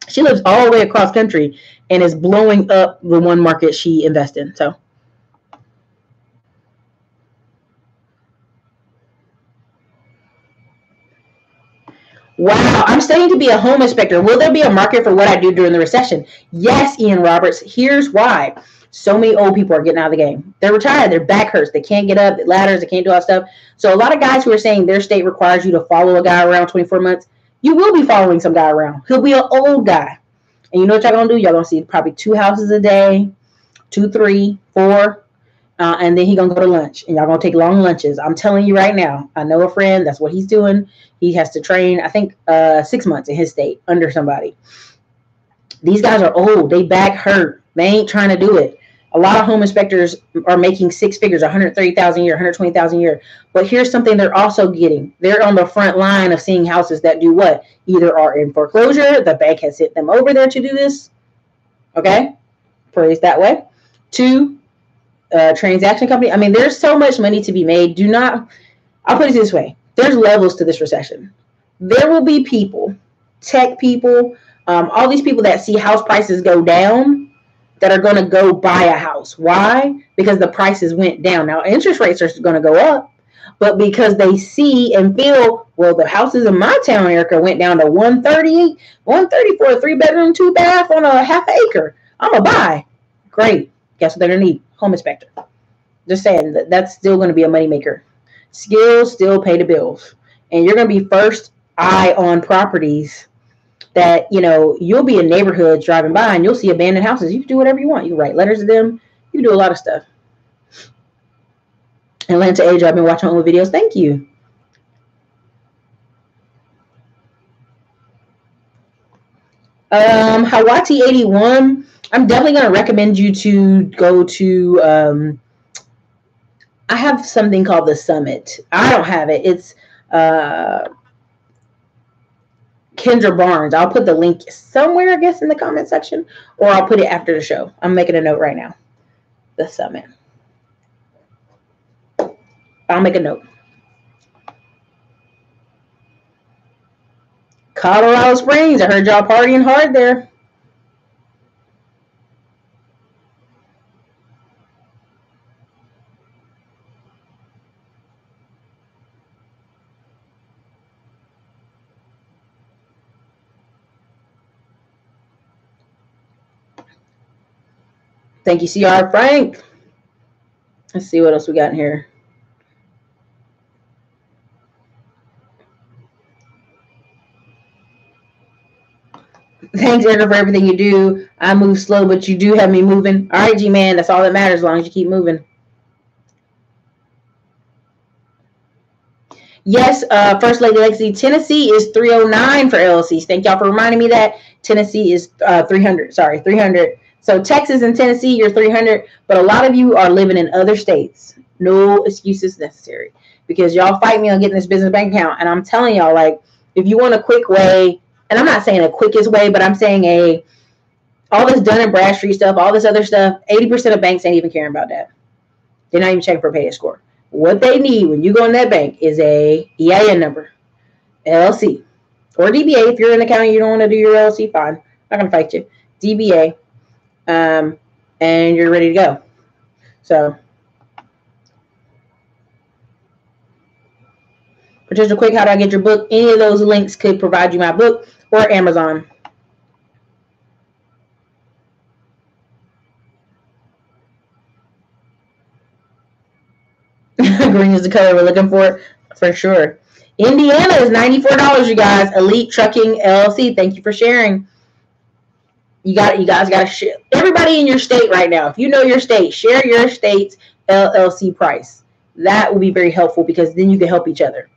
She lives all the way across country and is blowing up the one market she invests in. So Wow, I'm studying to be a home inspector. Will there be a market for what I do during the recession? Yes, Ian Roberts. Here's why. So many old people are getting out of the game. They're retired. Their back hurts. They can't get up, ladders. They can't do all that stuff. So a lot of guys who are saying their state requires you to follow a guy around 24 months, you will be following some guy around. He'll be an old guy. And you know what y'all going to do? Y'all going to see probably 2 houses a day, 2, 3, 4. And then he going to go to lunch. And y'all going to take long lunches. I'm telling you right now. I know a friend. That's what he's doing. He has to train, I think, 6 months in his state under somebody. These guys are old. They back hurt. They ain't trying to do it. A lot of home inspectors are making 6 figures, 130,000 a year, 120,000 a year. But here's something they're also getting. They're on the front line of seeing houses that do what? Either are in foreclosure. The bank has sent them over there to do this. Okay? Praise that way. 2, transaction company. I mean, there's so much money to be made. I'll put it this way. There's levels to this recession. There will be people, tech people, all these people that see house prices go down that are going to go buy a house. Why? Because the prices went down. Now, interest rates are going to go up, but because they see and feel, well, the houses in my town, Erica, went down to 130 for a 3-bedroom, 2-bath on a half acre. I'm going to buy. Great. Guess what they're going to need? Home inspector. Just saying, that's still going to be a moneymaker. Skills still pay the bills. And you're going to be first eye on properties that, you'll be in neighborhoods driving by and you'll see abandoned houses. You can do whatever you want. You can write letters to them. You can do a lot of stuff. Atlanta Age, I've been watching all the videos. Thank you. Hawati 81. I'm definitely going to recommend you to go to, I have something called the Summit. I don't have it. It's, Kendra Barnes. I'll put the link somewhere, I guess, in the comment section, or I'll put it after the show. I'm making a note right now. The Summit. I'll make a note. Colorado Springs. I heard y'all partying hard there. Thank you, CR Frank. Let's see what else we got in here. Thanks, Erica, for everything you do. I move slow, but you do have me moving. All right, G-Man, that's all that matters as long as you keep moving. Yes, First Lady Legacy, Tennessee is 309 for LLCs. Thank y'all for reminding me that. Tennessee is 300. Sorry, 300. So Texas and Tennessee, you're 300. But a lot of you are living in other states. No excuses necessary. Because y'all fight me on getting this business bank account. And I'm telling y'all, like, if you want a quick way, and I'm not saying a quickest way, but I'm saying all this Dun & Bradstreet stuff, all this other stuff, 80% of banks ain't even caring about that. They're not even checking for a payday score. What they need when you go in that bank is a EIN number, LLC, or DBA. If you're in the county, you don't want to do your LLC, fine. I'm not going to fight you. DBA, and you're ready to go. So, Patricia Quick, how do I get your book? Any of those links could provide you my book or Amazon. Green is the color we're looking for sure. Indiana is $94, you guys. Elite Trucking LLC. Thank you for sharing. You guys got to share. Everybody in your state right now, if you know your state, share your state's LLC price. That will be very helpful because then you can help each other.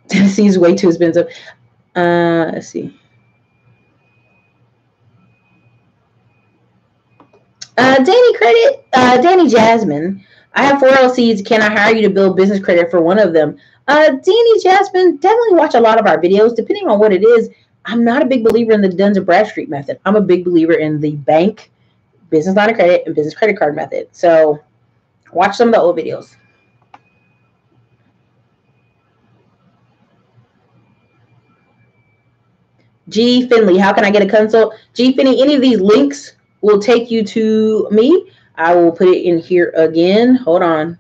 Tennessee is way too expensive. Let's see. Danny Jasmine. I have 4 LLCs. Can I hire you to build business credit for one of them? Danny Jasmine, definitely watch a lot of our videos. Depending on what it is, I'm not a big believer in the Dun & Bradstreet method. I'm a big believer in the bank, business line of credit, and business credit card method. So watch some of the old videos. G. Finley, how can I get a consult? G. Finley, any of these links will take you to me. I will put it in here again. Hold on.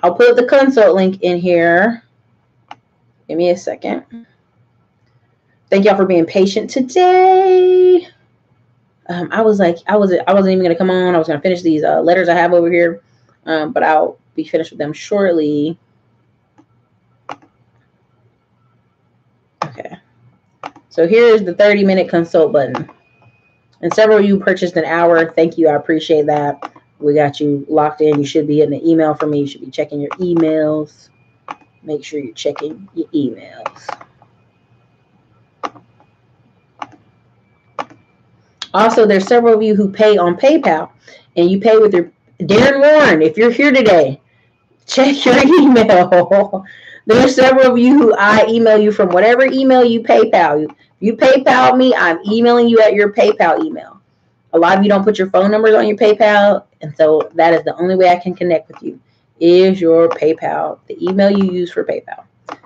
I'll put the consult link in here. Give me a second. Thank y'all for being patient today. I wasn't even gonna come on. I was gonna finish these letters I have over here, but I'll be finished with them shortly. Okay. So here's the 30-minute consult button. And several of you purchased an hour. Thank you. I appreciate that. We got you locked in. You should be getting an email from me. You should be checking your emails. Make sure you're checking your emails. Also, there's several of you who pay on PayPal, and you pay with your Darren Warren. If you're here today, check your email. There's several of you who I email you from whatever email you PayPal. You PayPal me, I'm emailing you at your PayPal email. A lot of you don't put your phone numbers on your PayPal, and so that is the only way I can connect with you is your PayPal, the email you use for PayPal.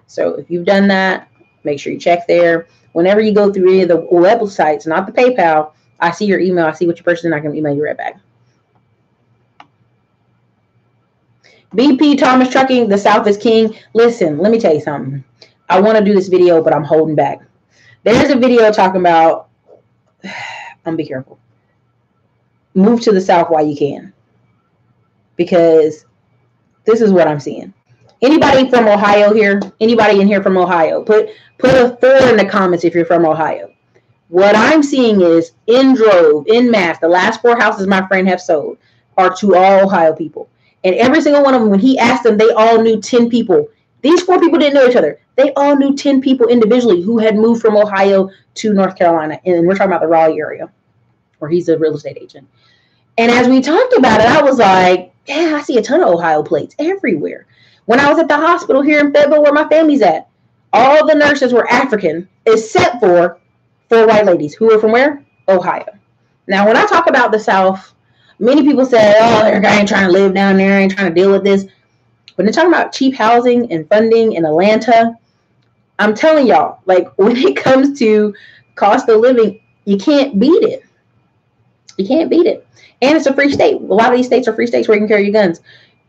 So if you've done that, make sure you check there. Whenever you go through any of the websites, not the PayPal, I see your email, I see what you purchased, and I can email you right back. BP Thomas Trucking, the South is king. Listen, let me tell you something. I want to do this video, but I'm holding back. There's a video talking about, be careful. Move to the South while you can. Because this is what I'm seeing. Anybody from Ohio here? Anybody in here from Ohio? Put a 4 in the comments if you're from Ohio. What I'm seeing is in drove, in mass, the last 4 houses my friend have sold are to all Ohio people. And every single one of them, when he asked them, they all knew 10 people. These 4 people didn't know each other. They all knew 10 people individually who had moved from Ohio to North Carolina. And we're talking about the Raleigh area where he's a real estate agent. And as we talked about it, I was like, yeah, I see a ton of Ohio plates everywhere. When I was at the hospital here in Fayetteville where my family's at, all the nurses were African except for 4 white ladies who were from where? Ohio. Now, when I talk about the South, many people say, oh, I ain't trying to live down there. I ain't trying to deal with this. When they're talking about cheap housing and funding in Atlanta, I'm telling y'all, like when it comes to cost of living, you can't beat it. You can't beat it. And it's a free state. A lot of these states are free states where you can carry your guns.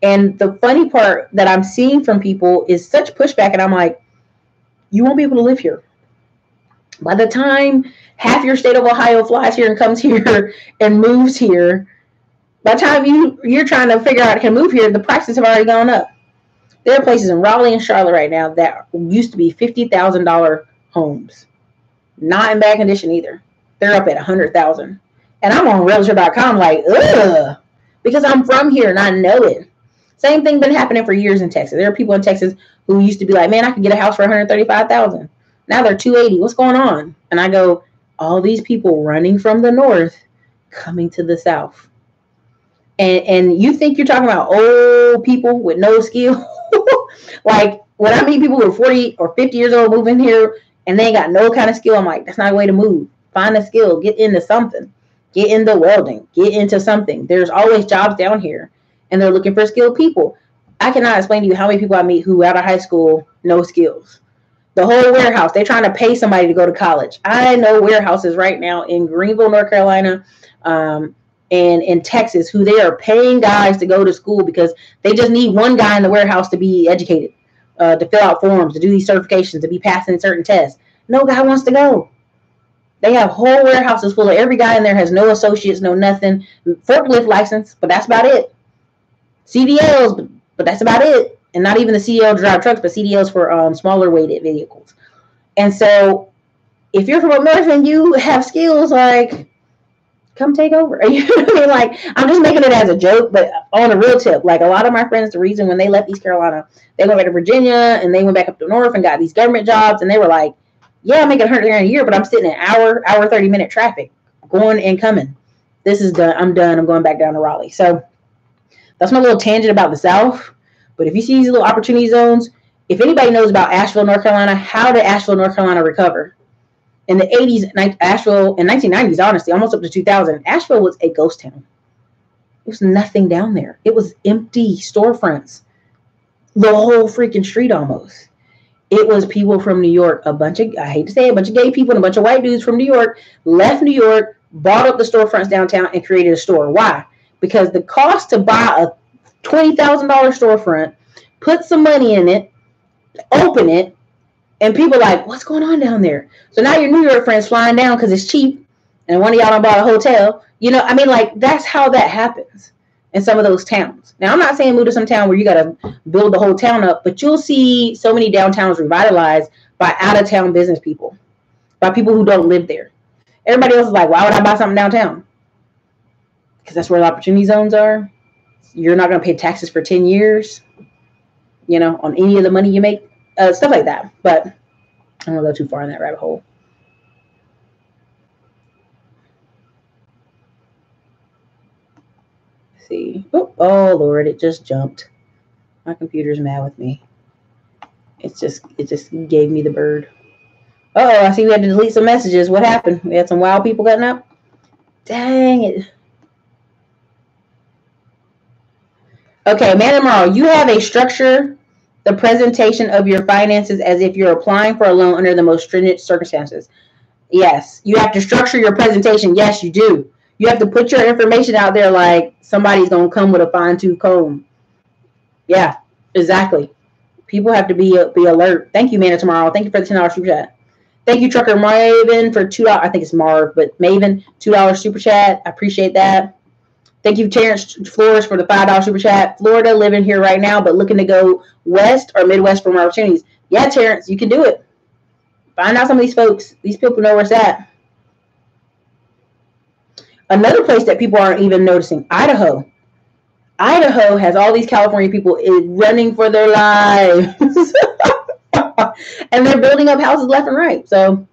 And the funny part that I'm seeing from people is such pushback. And I'm like, you won't be able to live here. By the time half your state of Ohio flies here and comes here and moves here, by the time you're trying to figure out how to move here, the prices have already gone up. There are places in Raleigh and Charlotte right now that used to be $50,000 homes. Not in bad condition either. They're up at $100,000. And I'm on realtor.com like, ugh, because I'm from here and I know it. Same thing been happening for years in Texas. There are people in Texas who used to be like, man, I could get a house for $135,000. Now they're $280,000. What's going on? And I go, all these people running from the north coming to the south. And you think you're talking about old people with no skill? Like when I meet people who are 40 or 50 years old moving here and they ain't got no kind of skill, I'm like, that's not a way to move. Find a skill, get into something, get into welding, get into something. There's always jobs down here and they're looking for skilled people. I cannot explain to you how many people I meet who out of high school, no skills. The whole warehouse, they're trying to pay somebody to go to college. I know warehouses right now in Greenville, North Carolina, and in Texas, who they are paying guys to go to school because they just need one guy in the warehouse to be educated, to fill out forms, to do these certifications, to be passing certain tests. No guy wants to go. They have whole warehouses full of every guy in there has no associates, no nothing, forklift license, but that's about it. CDLs, but that's about it. And not even the CDL to drive trucks, but CDLs for smaller weighted vehicles. And so if you're from up north and you have skills, like, come take over. You know what I mean? Like, I'm just making it as a joke, but on a real tip, like a lot of my friends, the reason when they left East Carolina, they went back to Virginia and they went back up to north and got these government jobs. And they were like, yeah, I'm making $100,000 a year, but I'm sitting in hour 30-minute traffic going and coming. This is done. I'm done. I'm going back down to Raleigh. So that's my little tangent about the South. But if you see these little opportunity zones, if anybody knows about Asheville, North Carolina, how did Asheville, North Carolina recover? In the 80s, Asheville, in 1990s, honestly, almost up to 2000, Asheville was a ghost town. There was nothing down there. It was empty storefronts. The whole freaking street almost. It was people from New York, a bunch of, I hate to say it, a bunch of gay people and a bunch of white dudes from New York left New York, bought up the storefronts downtown and created a store. Why? Because the cost to buy a $20,000 storefront put some money in it, open it, and people are like, what's going on down there? So now your New York friends flying down because it's cheap, and one of y'all done bought a hotel. You know, I mean, like, that's how that happens in some of those towns. Now, I'm not saying move to some town where you got to build the whole town up, but you'll see so many downtowns revitalized by out-of-town business people, by people who don't live there. Everybody else is like, why would I buy something downtown? Because that's where the opportunity zones are. You're not going to pay taxes for 10 years, you know, on any of the money you make, stuff like that. But I don't want to go too far in that rabbit hole. Let's see. Oh, Lord, it just jumped. My computer's mad with me. It just gave me the bird. Uh-oh, I see we had to delete some messages. What happened? We had some wild people cutting up? Dang it. Okay, man tomorrow, you have a structure the presentation of your finances as if you're applying for a loan under the most stringent circumstances. Yes, you have to structure your presentation. Yes, you do. You have to put your information out there like somebody's going to come with a fine-tooth comb. Yeah, exactly. People have to be alert. Thank you, man tomorrow. Thank you for the $10 super chat. Thank you, Trucker Maven, for $2. I think it's Marv, but Maven, $2 super chat. I appreciate that. Thank you, Terrence Flores, for the $5 super chat. Florida, living here right now, but looking to go west or Midwest for more opportunities. Yeah, Terrence, you can do it. Find out some of these folks. These people know where it's at. Another place that people aren't even noticing, Idaho. Idaho has all these California people running for their lives. And they're building up houses left and right. So,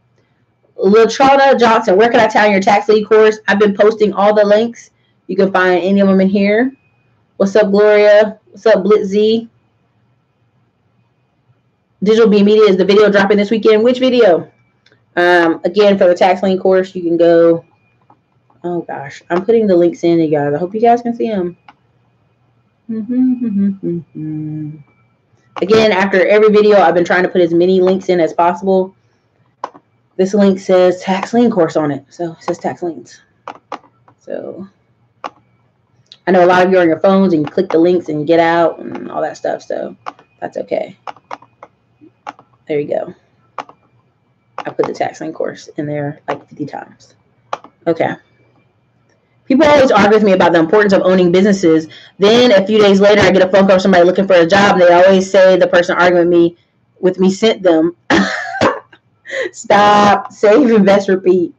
Latrona Johnson, where can I tell your tax lead course? I've been posting all the links. You can find any of them in here. What's up, Gloria? What's up, Blitzy? Digital B Media, is the video dropping this weekend? Which video? Again, for the tax lien course, you can go. Oh, gosh. I'm putting the links in, you guys. I hope you guys can see them. Again, after every video, I've been trying to put as many links in as possible. This link says tax lien course on it. So it says tax liens. So I know a lot of you are on your phones and you click the links and you get out and all that stuff. So that's okay. There you go. I put the tax lien course in there like 50 times. Okay. People always argue with me about the importance of owning businesses. Then a few days later, I get a phone call from somebody looking for a job. And they always say the person arguing with me sent them. Stop. Save, invest, repeat.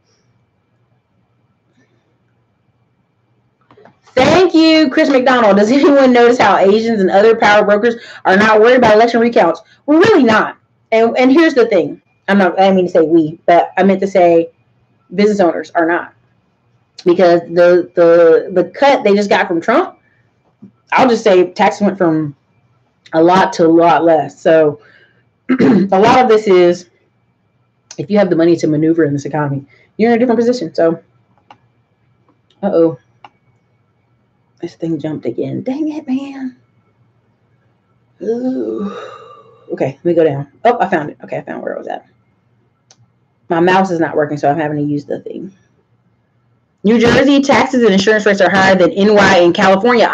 Thank you, Chris McDonald. Does anyone notice how Asians and other power brokers are not worried about election recounts? We're really not. And here's the thing. I didn't mean to say we, but I meant to say business owners are not. Because the cut they just got from Trump, I'll just say taxes went from a lot to a lot less. So a lot of this is, if you have the money to maneuver in this economy, you're in a different position. So, this thing jumped again. Dang it, man. Ooh. Okay, let me go down. Oh, I found it. Okay, I found where it was at. My mouse is not working, so I'm having to use the thing. New Jersey taxes and insurance rates are higher than NY in California.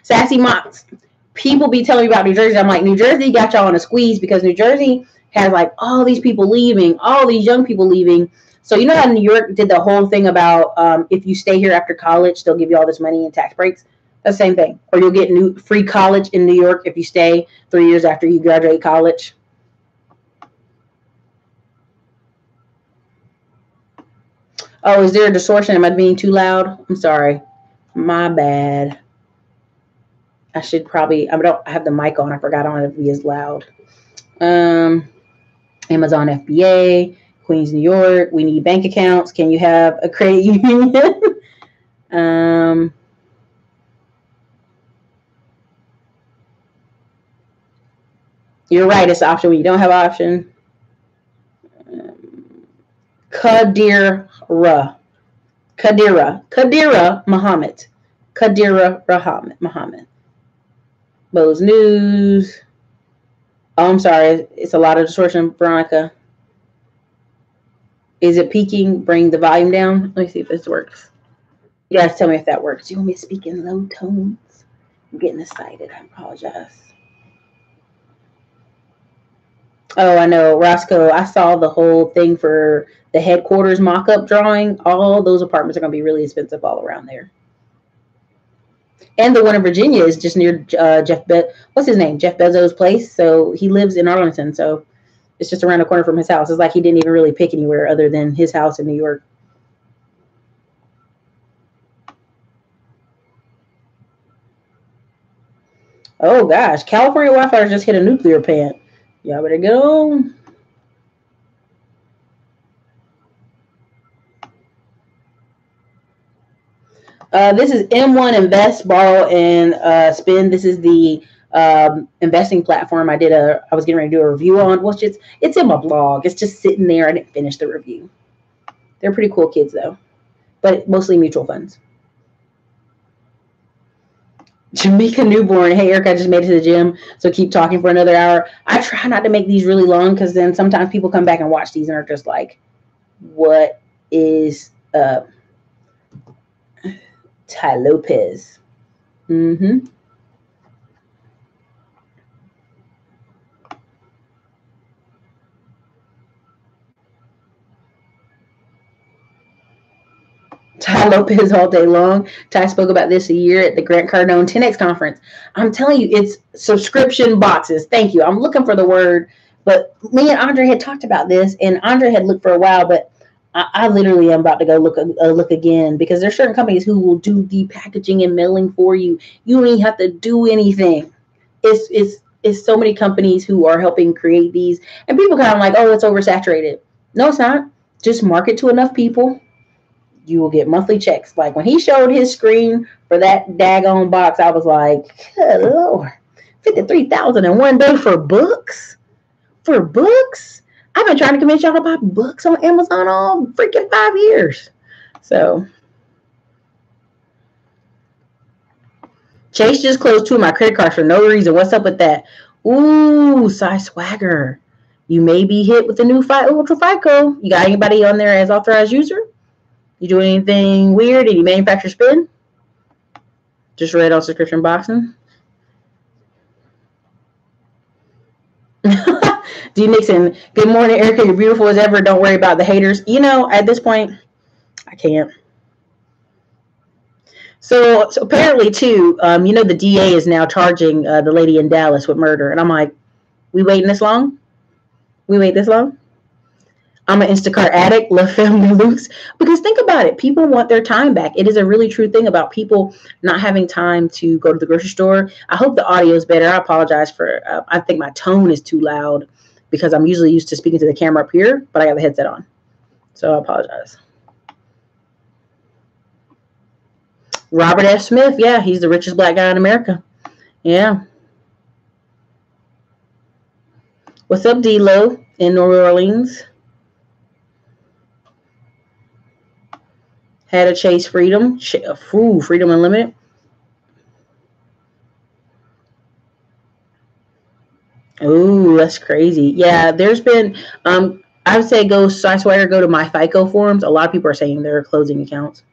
Sassy Mox. People be telling me about New Jersey. I'm like, New Jersey got y'all on a squeeze because New Jersey has like all these people leaving, all these young people leaving. So you know how New York did the whole thing about if you stay here after college, they'll give you all this money and tax breaks. That's the same thing. Or you'll get free college in New York if you stay 3 years after you graduate college. Oh, is there a distortion? Am I being too loud? I'm sorry. My bad. I should probably, I don't have the mic on. I forgot I don't have to be as loud. Amazon FBA, Queens, New York. We need bank accounts. Can you have a credit union? You're right. It's an option when you don't have an option. Kadira Muhammad. Kadira Muhammad. Bose News. Oh, I'm sorry. It's a lot of distortion, Veronica. Is it peaking? Bring the volume down. Let me see if this works. You guys tell me if that works. You want me to speak in low tones? I'm getting excited. I apologize. Oh, I know, Roscoe. I saw the whole thing for the headquarters mock-up drawing. All those apartments are going to be really expensive all around there. And the one in Virginia is just near what's his name? Jeff Bezos' place. So he lives in Arlington. So it's just around the corner from his house. It's like he didn't even really pick anywhere other than his house in New York. Oh gosh, California wildfires just hit a nuclear plant. Y'all better go. This is M1 Invest, Borrow, and Spend. This is the investing platform I was getting ready to do a review on. Well, it's in my blog. It's just sitting there. I didn't finish the review. They're pretty cool kids though, but mostly mutual funds. Jamaica Newborn. Hey, Eric, I just made it to the gym, so keep talking for another hour. I try not to make these really long because then sometimes people come back and watch these and are just like, what is Ty Lopez? Mm-hmm. Ty Lopez all day long. Ty spoke about this a year at the Grant Cardone 10X conference. I'm telling you, it's subscription boxes. Thank you. I'm looking for the word, but me and Andre had talked about this, and Andre had looked for a while, but I literally am about to go look again because there's certain companies who will do the packaging and mailing for you. You don't even have to do anything. It's so many companies who are helping create these, and people kind of like, oh, it's oversaturated. No, it's not. Just market to enough people, you will get monthly checks. Like when he showed his screen for that daggone box, I was like, good Lord, 53,000 in one day for books? For books? I've been trying to convince y'all to buy books on Amazon all freaking 5 years. So Chase just closed 2 of my credit cards for no reason. What's up with that? Ooh, Cy Swagger. You may be hit with the new Ultra FICO. You got anybody on there as authorized user? You do anything weird? Any manufacturer spin? Just read on subscription boxing. D Nixon, good morning, Erica. You're beautiful as ever. Don't worry about the haters. You know, at this point, I can't. So apparently, too, the DA is now charging the lady in Dallas with murder. And I'm like, we waiting this long? We wait this long? I'm an Instacart addict, love family looks. Because think about it. People want their time back. It is a really true thing about people not having time to go to the grocery store. I hope the audio is better. I apologize for, I think my tone is too loud because I'm usually used to speaking to the camera up here, but I got the headset on. So I apologize. Robert F. Smith. Yeah, he's the richest black guy in America. Yeah. What's up, D-Lo in New Orleans? Had to chase freedom. Freedom Unlimited. Ooh, that's crazy. Yeah, there's been, I would say go Swagger, go to my FICO forums. A lot of people are saying they're closing accounts.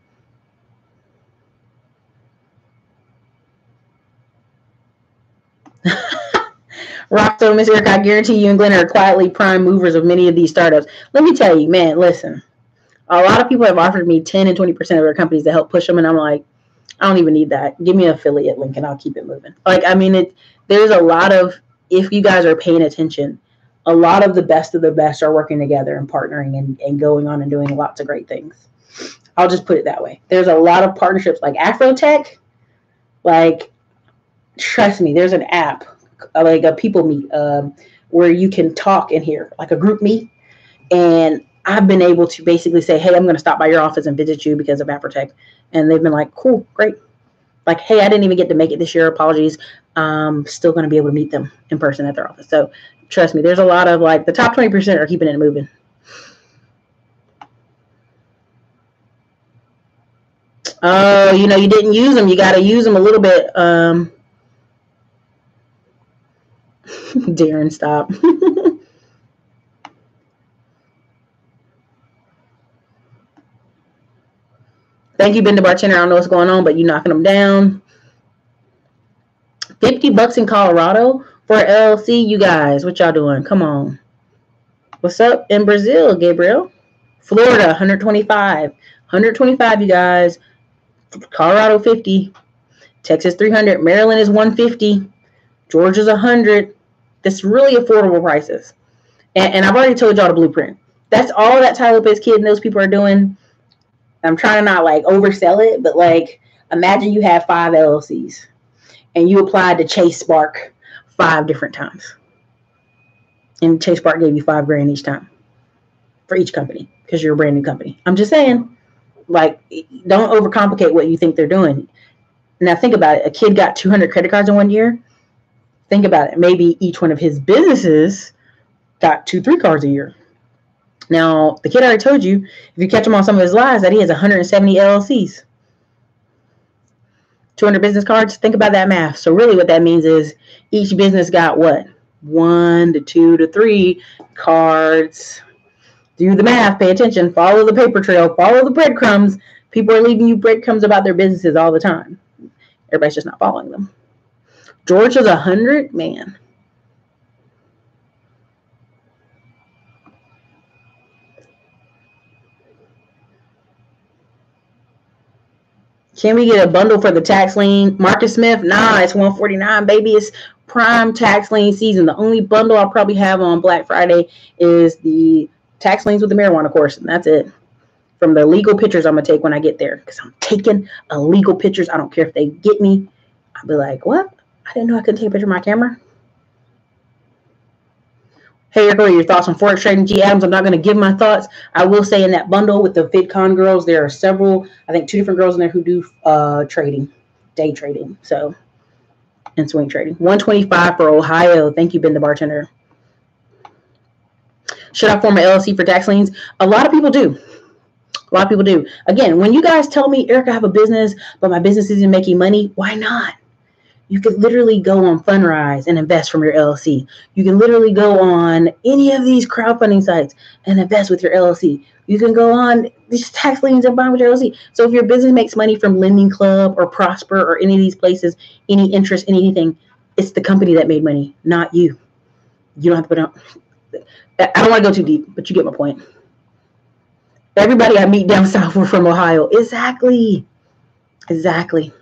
Rockstone, Miss Eric, I guarantee you and Glenn are quietly prime movers of many of these startups. Let me tell you, man, listen. A lot of people have offered me 10 and 20% of their companies to help push them, and I'm like, I don't even need that. Give me an affiliate link, and I'll keep it moving. Like, I mean, there's a lot of, if you guys are paying attention, a lot of the best are working together and partnering and going on and doing lots of great things. I'll just put it that way. There's a lot of partnerships like Afrotech. Like, trust me, there's an app, like a people meet, where you can talk in here, like a group meet. And I've been able to basically say, hey, I'm going to stop by your office and visit you because of Afrotech. And they've been like, cool, great. Like, hey, I didn't even get to make it this year. Apologies. Still going to be able to meet them in person at their office. So trust me, there's a lot of like the top 20% are keeping it moving. Oh, you didn't use them. You got to use them a little bit. Darren, stop. Thank you, Bender Bartender. I don't know what's going on, but you knocking them down. $50 in Colorado for LLC. You guys, what y'all doing? Come on. What's up in Brazil, Gabriel? Florida, 125. 125, you guys. Colorado, 50. Texas, 300. Maryland is 150. Georgia's 100. That's really affordable prices. And I've already told y'all the blueprint. That's all that Ty Lopez kid and those people are doing. I'm trying to not like oversell it, but like imagine you have 5 LLCs and you applied to Chase Spark 5 different times. And Chase Spark gave you $5,000 each time for each company because you're a brand new company. I'm just saying, like, don't overcomplicate what you think they're doing. Now think about it. A kid got 200 credit cards in 1 year. Think about it. Maybe each one of his businesses got 2-3 cards a year. Now, the kid already told you, if you catch him on some of his lies, that he has 170 LLCs. 200 business cards. Think about that math. So really what that means is each business got what? 1 to 2 to 3 cards. Do the math. Pay attention. Follow the paper trail. Follow the breadcrumbs. People are leaving you breadcrumbs about their businesses all the time. Everybody's just not following them. Georgia's 100? Man. Can we get a bundle for the tax lien? Marcus Smith? Nah, it's 149, baby. It's prime tax lien season. The only bundle I'll probably have on Black Friday is the tax liens with the marijuana course, and that's it. From the legal pictures I'm going to take when I get there, because I'm taking illegal pictures. I don't care if they get me. I'll be like, what? I didn't know I couldn't take a picture of my camera. Hey, Erica, your thoughts on Forex trading? G. Adams, I'm not going to give my thoughts. I will say in that bundle with the VidCon girls, there are several, I think 2 different girls in there who do trading, day trading, so, and swing trading. 125 for Ohio. Thank you, Ben the bartender. Should I form an LLC for tax liens? A lot of people do. A lot of people do. Again, when you guys tell me, Erica, I have a business, but my business isn't making money, why not? You could literally go on Fundrise and invest from your LLC. You can literally go on any of these crowdfunding sites and invest with your LLC. You can go on these tax liens and buy with your LLC. So if your business makes money from Lending Club or Prosper or any of these places, any interest in anything, it's the company that made money, not you. You don't have to put on. I don't want to go too deep, but you get my point. Everybody I meet down south were from Ohio. Exactly. Exactly.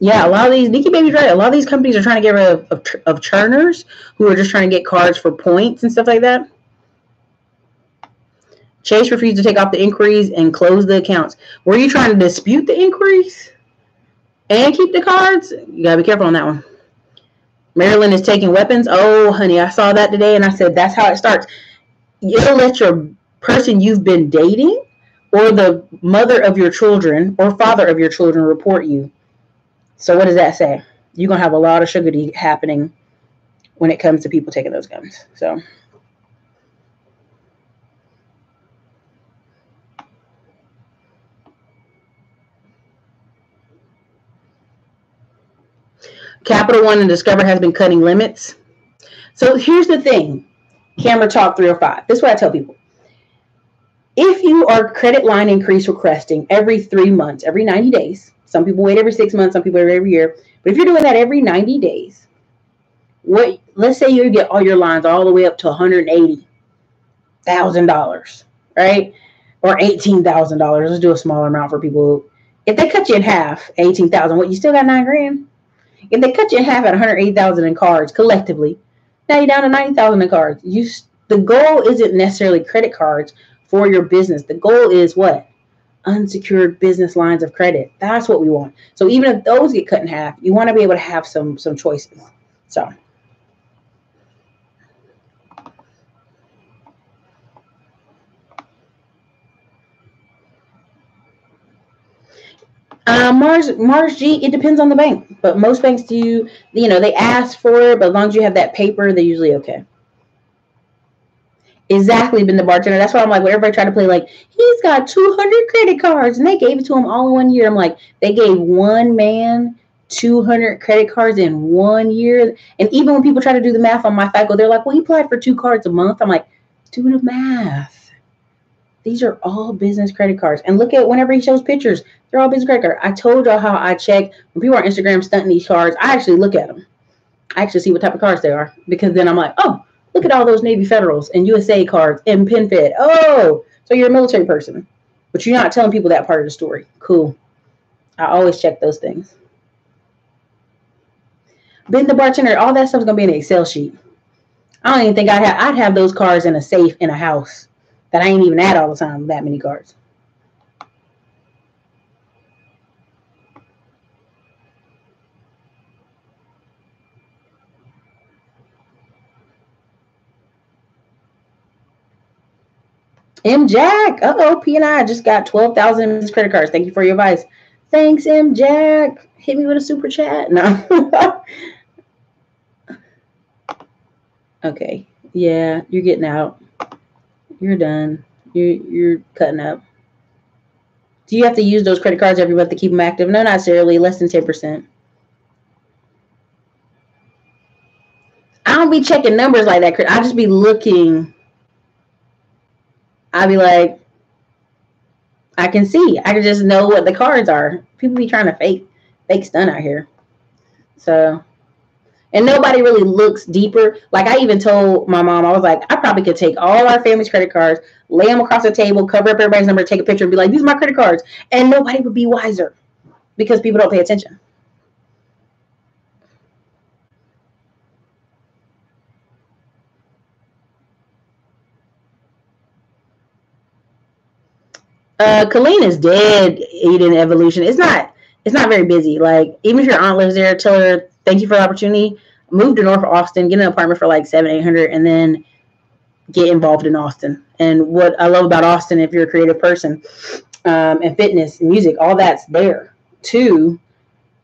Yeah, a lot of these, Nikki Baby's right. A lot of these companies are trying to get rid of churners who are just trying to get cards for points and stuff like that. Chase refused to take off the inquiries and close the accounts. Were you trying to dispute the inquiries and keep the cards? You got to be careful on that one. Maryland is taking weapons. Oh, honey, I saw that today, and I said, that's how it starts. You'll let your person you've been dating or the mother of your children or father of your children report you. So what does that say? You're going to have a lot of sugar happening when it comes to people taking those guns. So Capital One and Discover has been cutting limits. So here's the thing. Camera Talk 305. This is what I tell people. If you are credit line increase requesting every 3 months, every 90 days, some people wait every 6 months, some people wait every year. But if you're doing that every 90 days, let's say you get all your lines all the way up to $180,000, right? Or $18,000. Let's do a smaller amount for people. If they cut you in half, $18,000, what, you still got $9,000? If they cut you in half at $180,000 in cards collectively, now you're down to $90,000 in cards. The goal isn't necessarily credit cards for your business. The goal is what? Unsecured business lines of credit. That's what we want. So even if those get cut in half, you want to be able to have some choices. So Mars G, it depends on the bank, but most banks do, they ask for it, but as long as you have that paper, they're usually okay. Exactly, been the bartender. That's why I'm like, when everybody try to play like, he's got 200 credit cards and they gave it to him all in 1 year. I'm like, they gave one man 200 credit cards in 1 year. And even when people try to do the math on my FICO, they're like, well, he applied for 2 cards a month. I'm like, do the math. These are all business credit cards. And look at whenever he shows pictures, they're all business credit cards. I told y'all how I check when people on Instagram stunting these cards. I actually look at them. I actually see what type of cars they are, because then I'm like, oh, look at all those Navy Federals and USA cards and PenFed. Oh, so you're a military person, but you're not telling people that part of the story. Cool. I always check those things. Being the bartender, all that stuff's gonna be in an Excel sheet. I don't even think I'd have those cards in a safe in a house that I ain't even at all the time. That many cards. M Jack. Uh-oh, P and I just got 12,000 credit cards. Thank you for your advice. Thanks, M Jack. Hit me with a super chat. No. Okay. Yeah, you're getting out. You're done. You're cutting up. Do you have to use those credit cards every month to keep them active? No, not necessarily. Less than 10%. I don't be checking numbers like that. I just be looking. I'll be like, I can see. I can just know what the cards are. People be trying to fake stun out here. So, and nobody really looks deeper. Like, I even told my mom, I was like, I probably could take all our family's credit cards, lay them across the table, cover up everybody's number, take a picture, and be like, these are my credit cards. And nobody would be wiser because people don't pay attention. Colleen is dead. Eden Evolution. It's not very busy. Like, even if your aunt lives there, tell her thank you for the opportunity. Move to North Austin, get an apartment for like $700-800, and then get involved in Austin. And what I love about Austin, if you're a creative person, and fitness, and music, all that's there too.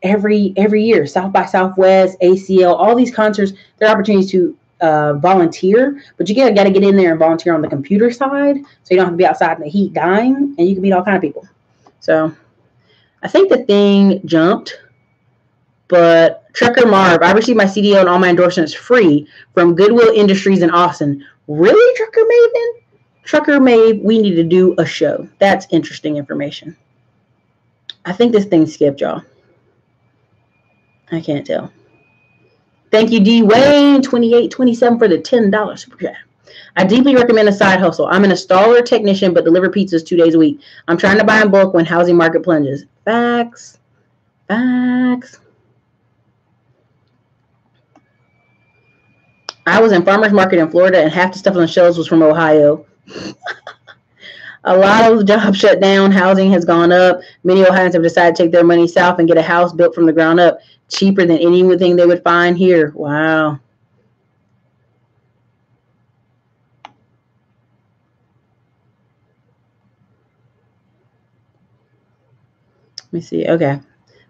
Every year, South by Southwest, ACL, all these concerts, there are opportunities to volunteer, but you got to get in there and volunteer on the computer side, so you don't have to be outside in the heat dying, and you can meet all kind of people. So I think the thing jumped, but Trucker Marv, I received my CDO and all my endorsements free from Goodwill Industries in Austin. Really, Trucker Maven? Trucker Maeve, we need to do a show. That's interesting information. I think this thing skipped, y'all. I can't tell. Thank you, D. Wayne, 2827 for the $10 super chat. I deeply recommend a side hustle. I'm an installer technician, but deliver pizzas 2 days a week. I'm trying to buy in bulk when housing market plunges. Facts. Facts. I was in farmers market in Florida, and half the stuff on the shelves was from Ohio. A lot of jobs shut down. Housing has gone up. Many Ohioans have decided to take their money south and get a house built from the ground up, cheaper than anything they would find here. Wow. Let me see. Okay.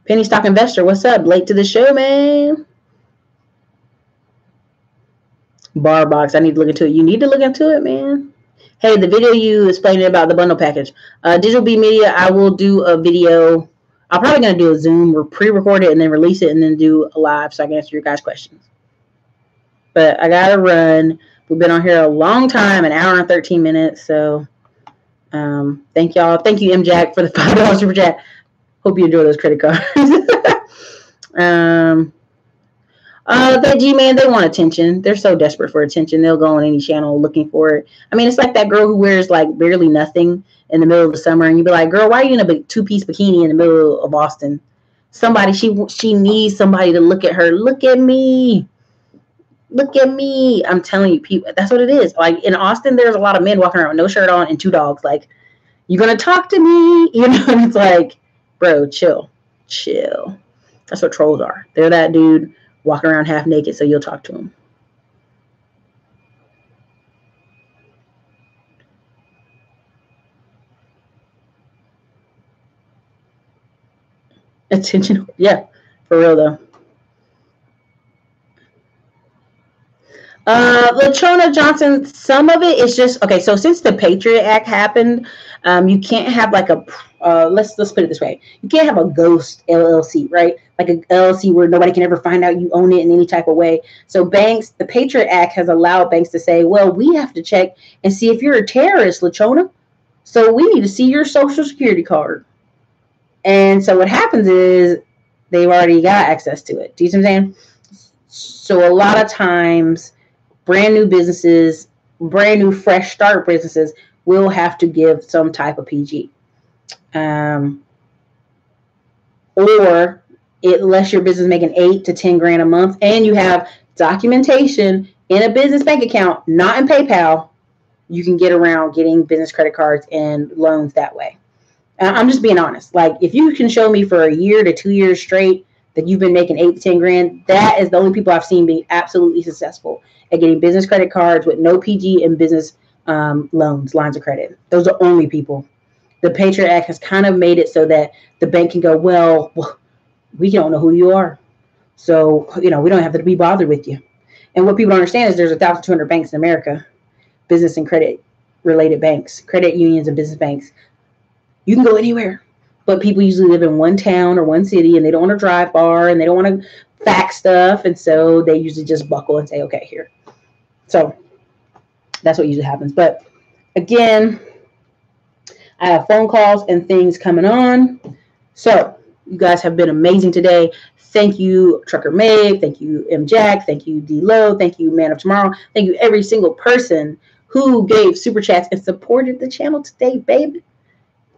Penny stock investor, what's up? Late to the show, man. Bar box, I need to look into it. You need to look into it, man. Hey, the video you explained about the bundle package. Digital B Media, I will do a video. I'm probably going to do a Zoom or pre-record it and then release it and then do a live so I can answer your guys' questions. But I got to run. We've been on here a long time, an hour and 13 minutes. So thank y'all. Thank you, M Jack, for the $5 super chat. Hope you enjoy those credit cards. That G-Man, they want attention. They're so desperate for attention. They'll go on any channel looking for it. I mean, it's like that girl who wears like barely nothing in the middle of the summer, and you'd be like, girl, why are you in a two-piece bikini in the middle of Austin? Somebody, she needs somebody to look at her. Look at me. Look at me. I'm telling you, people, that's what it is. Like in Austin, there's a lot of men walking around with no shirt on and 2 dogs. Like, you gonna talk to me? You know, it's like, bro, chill. That's what trolls are. They're that dude walking around half naked, so you'll talk to him. Attention, yeah, for real though. Latrona Johnson, some of it is just okay. So since the Patriot Act happened, you can't have like a let's put it this way. You can't have a ghost LLC, right? Like a LLC where nobody can ever find out you own it in any type of way. So banks, the Patriot Act has allowed banks to say, well, we have to check and see if you're a terrorist, Latrona. So we need to see your social security card. And so what happens is they've already got access to it. Do you see what I'm saying? So a lot of times, brand new businesses, brand new fresh start businesses will have to give some type of PG. Or unless your business is making 8 to 10 grand a month and you have documentation in a business bank account, not in PayPal, you can get around getting business credit cards and loans that way. I'm just being honest. Like, if you can show me for a year to 2 years straight that you've been making 8 to 10 grand, that is the only people I've seen being absolutely successful at getting business credit cards with no PG and business loans, lines of credit. Those are the only people. The Patriot Act has kind of made it so that the bank can go, well, we don't know who you are. So, we don't have to be bothered with you. And what people don't understand is there's 1,200 banks in America, business and credit related banks, credit unions and business banks. You can go anywhere, but people usually live in one town or one city and they don't want to drive far and they don't want to fax stuff. And so they usually just buckle and say, okay, here. So that's what usually happens. But again, I have phone calls and things coming on. So you guys have been amazing today. Thank you, Trucker Maeve. Thank you, M. Jack. Thank you, D. Lowe. Thank you, Man of Tomorrow. Thank you, every single person who gave super chats and supported the channel today, baby.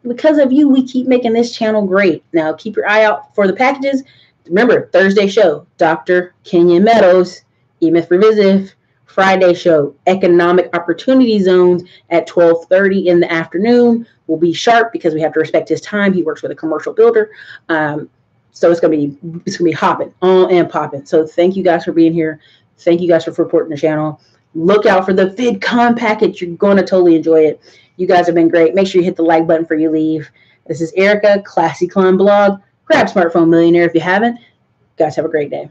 Because of you, we keep making this channel great. Now, keep your eye out for the packages. Remember, Thursday show, Dr. Kenyon Meadows, E-Myth Revisited. Friday show, Economic Opportunity Zones at 12:30 in the afternoon. We'll be sharp because we have to respect his time. He works with a commercial builder. So it's gonna be hopping on and popping. So thank you guys for being here. Thank you guys for supporting the channel. Look out for the VidCon package. You're going to totally enjoy it. You guys have been great. Make sure you hit the like button before you leave. This is Erica, Classy Climb Blog. Grab Smartphone Millionaire if you haven't. Guys, have a great day.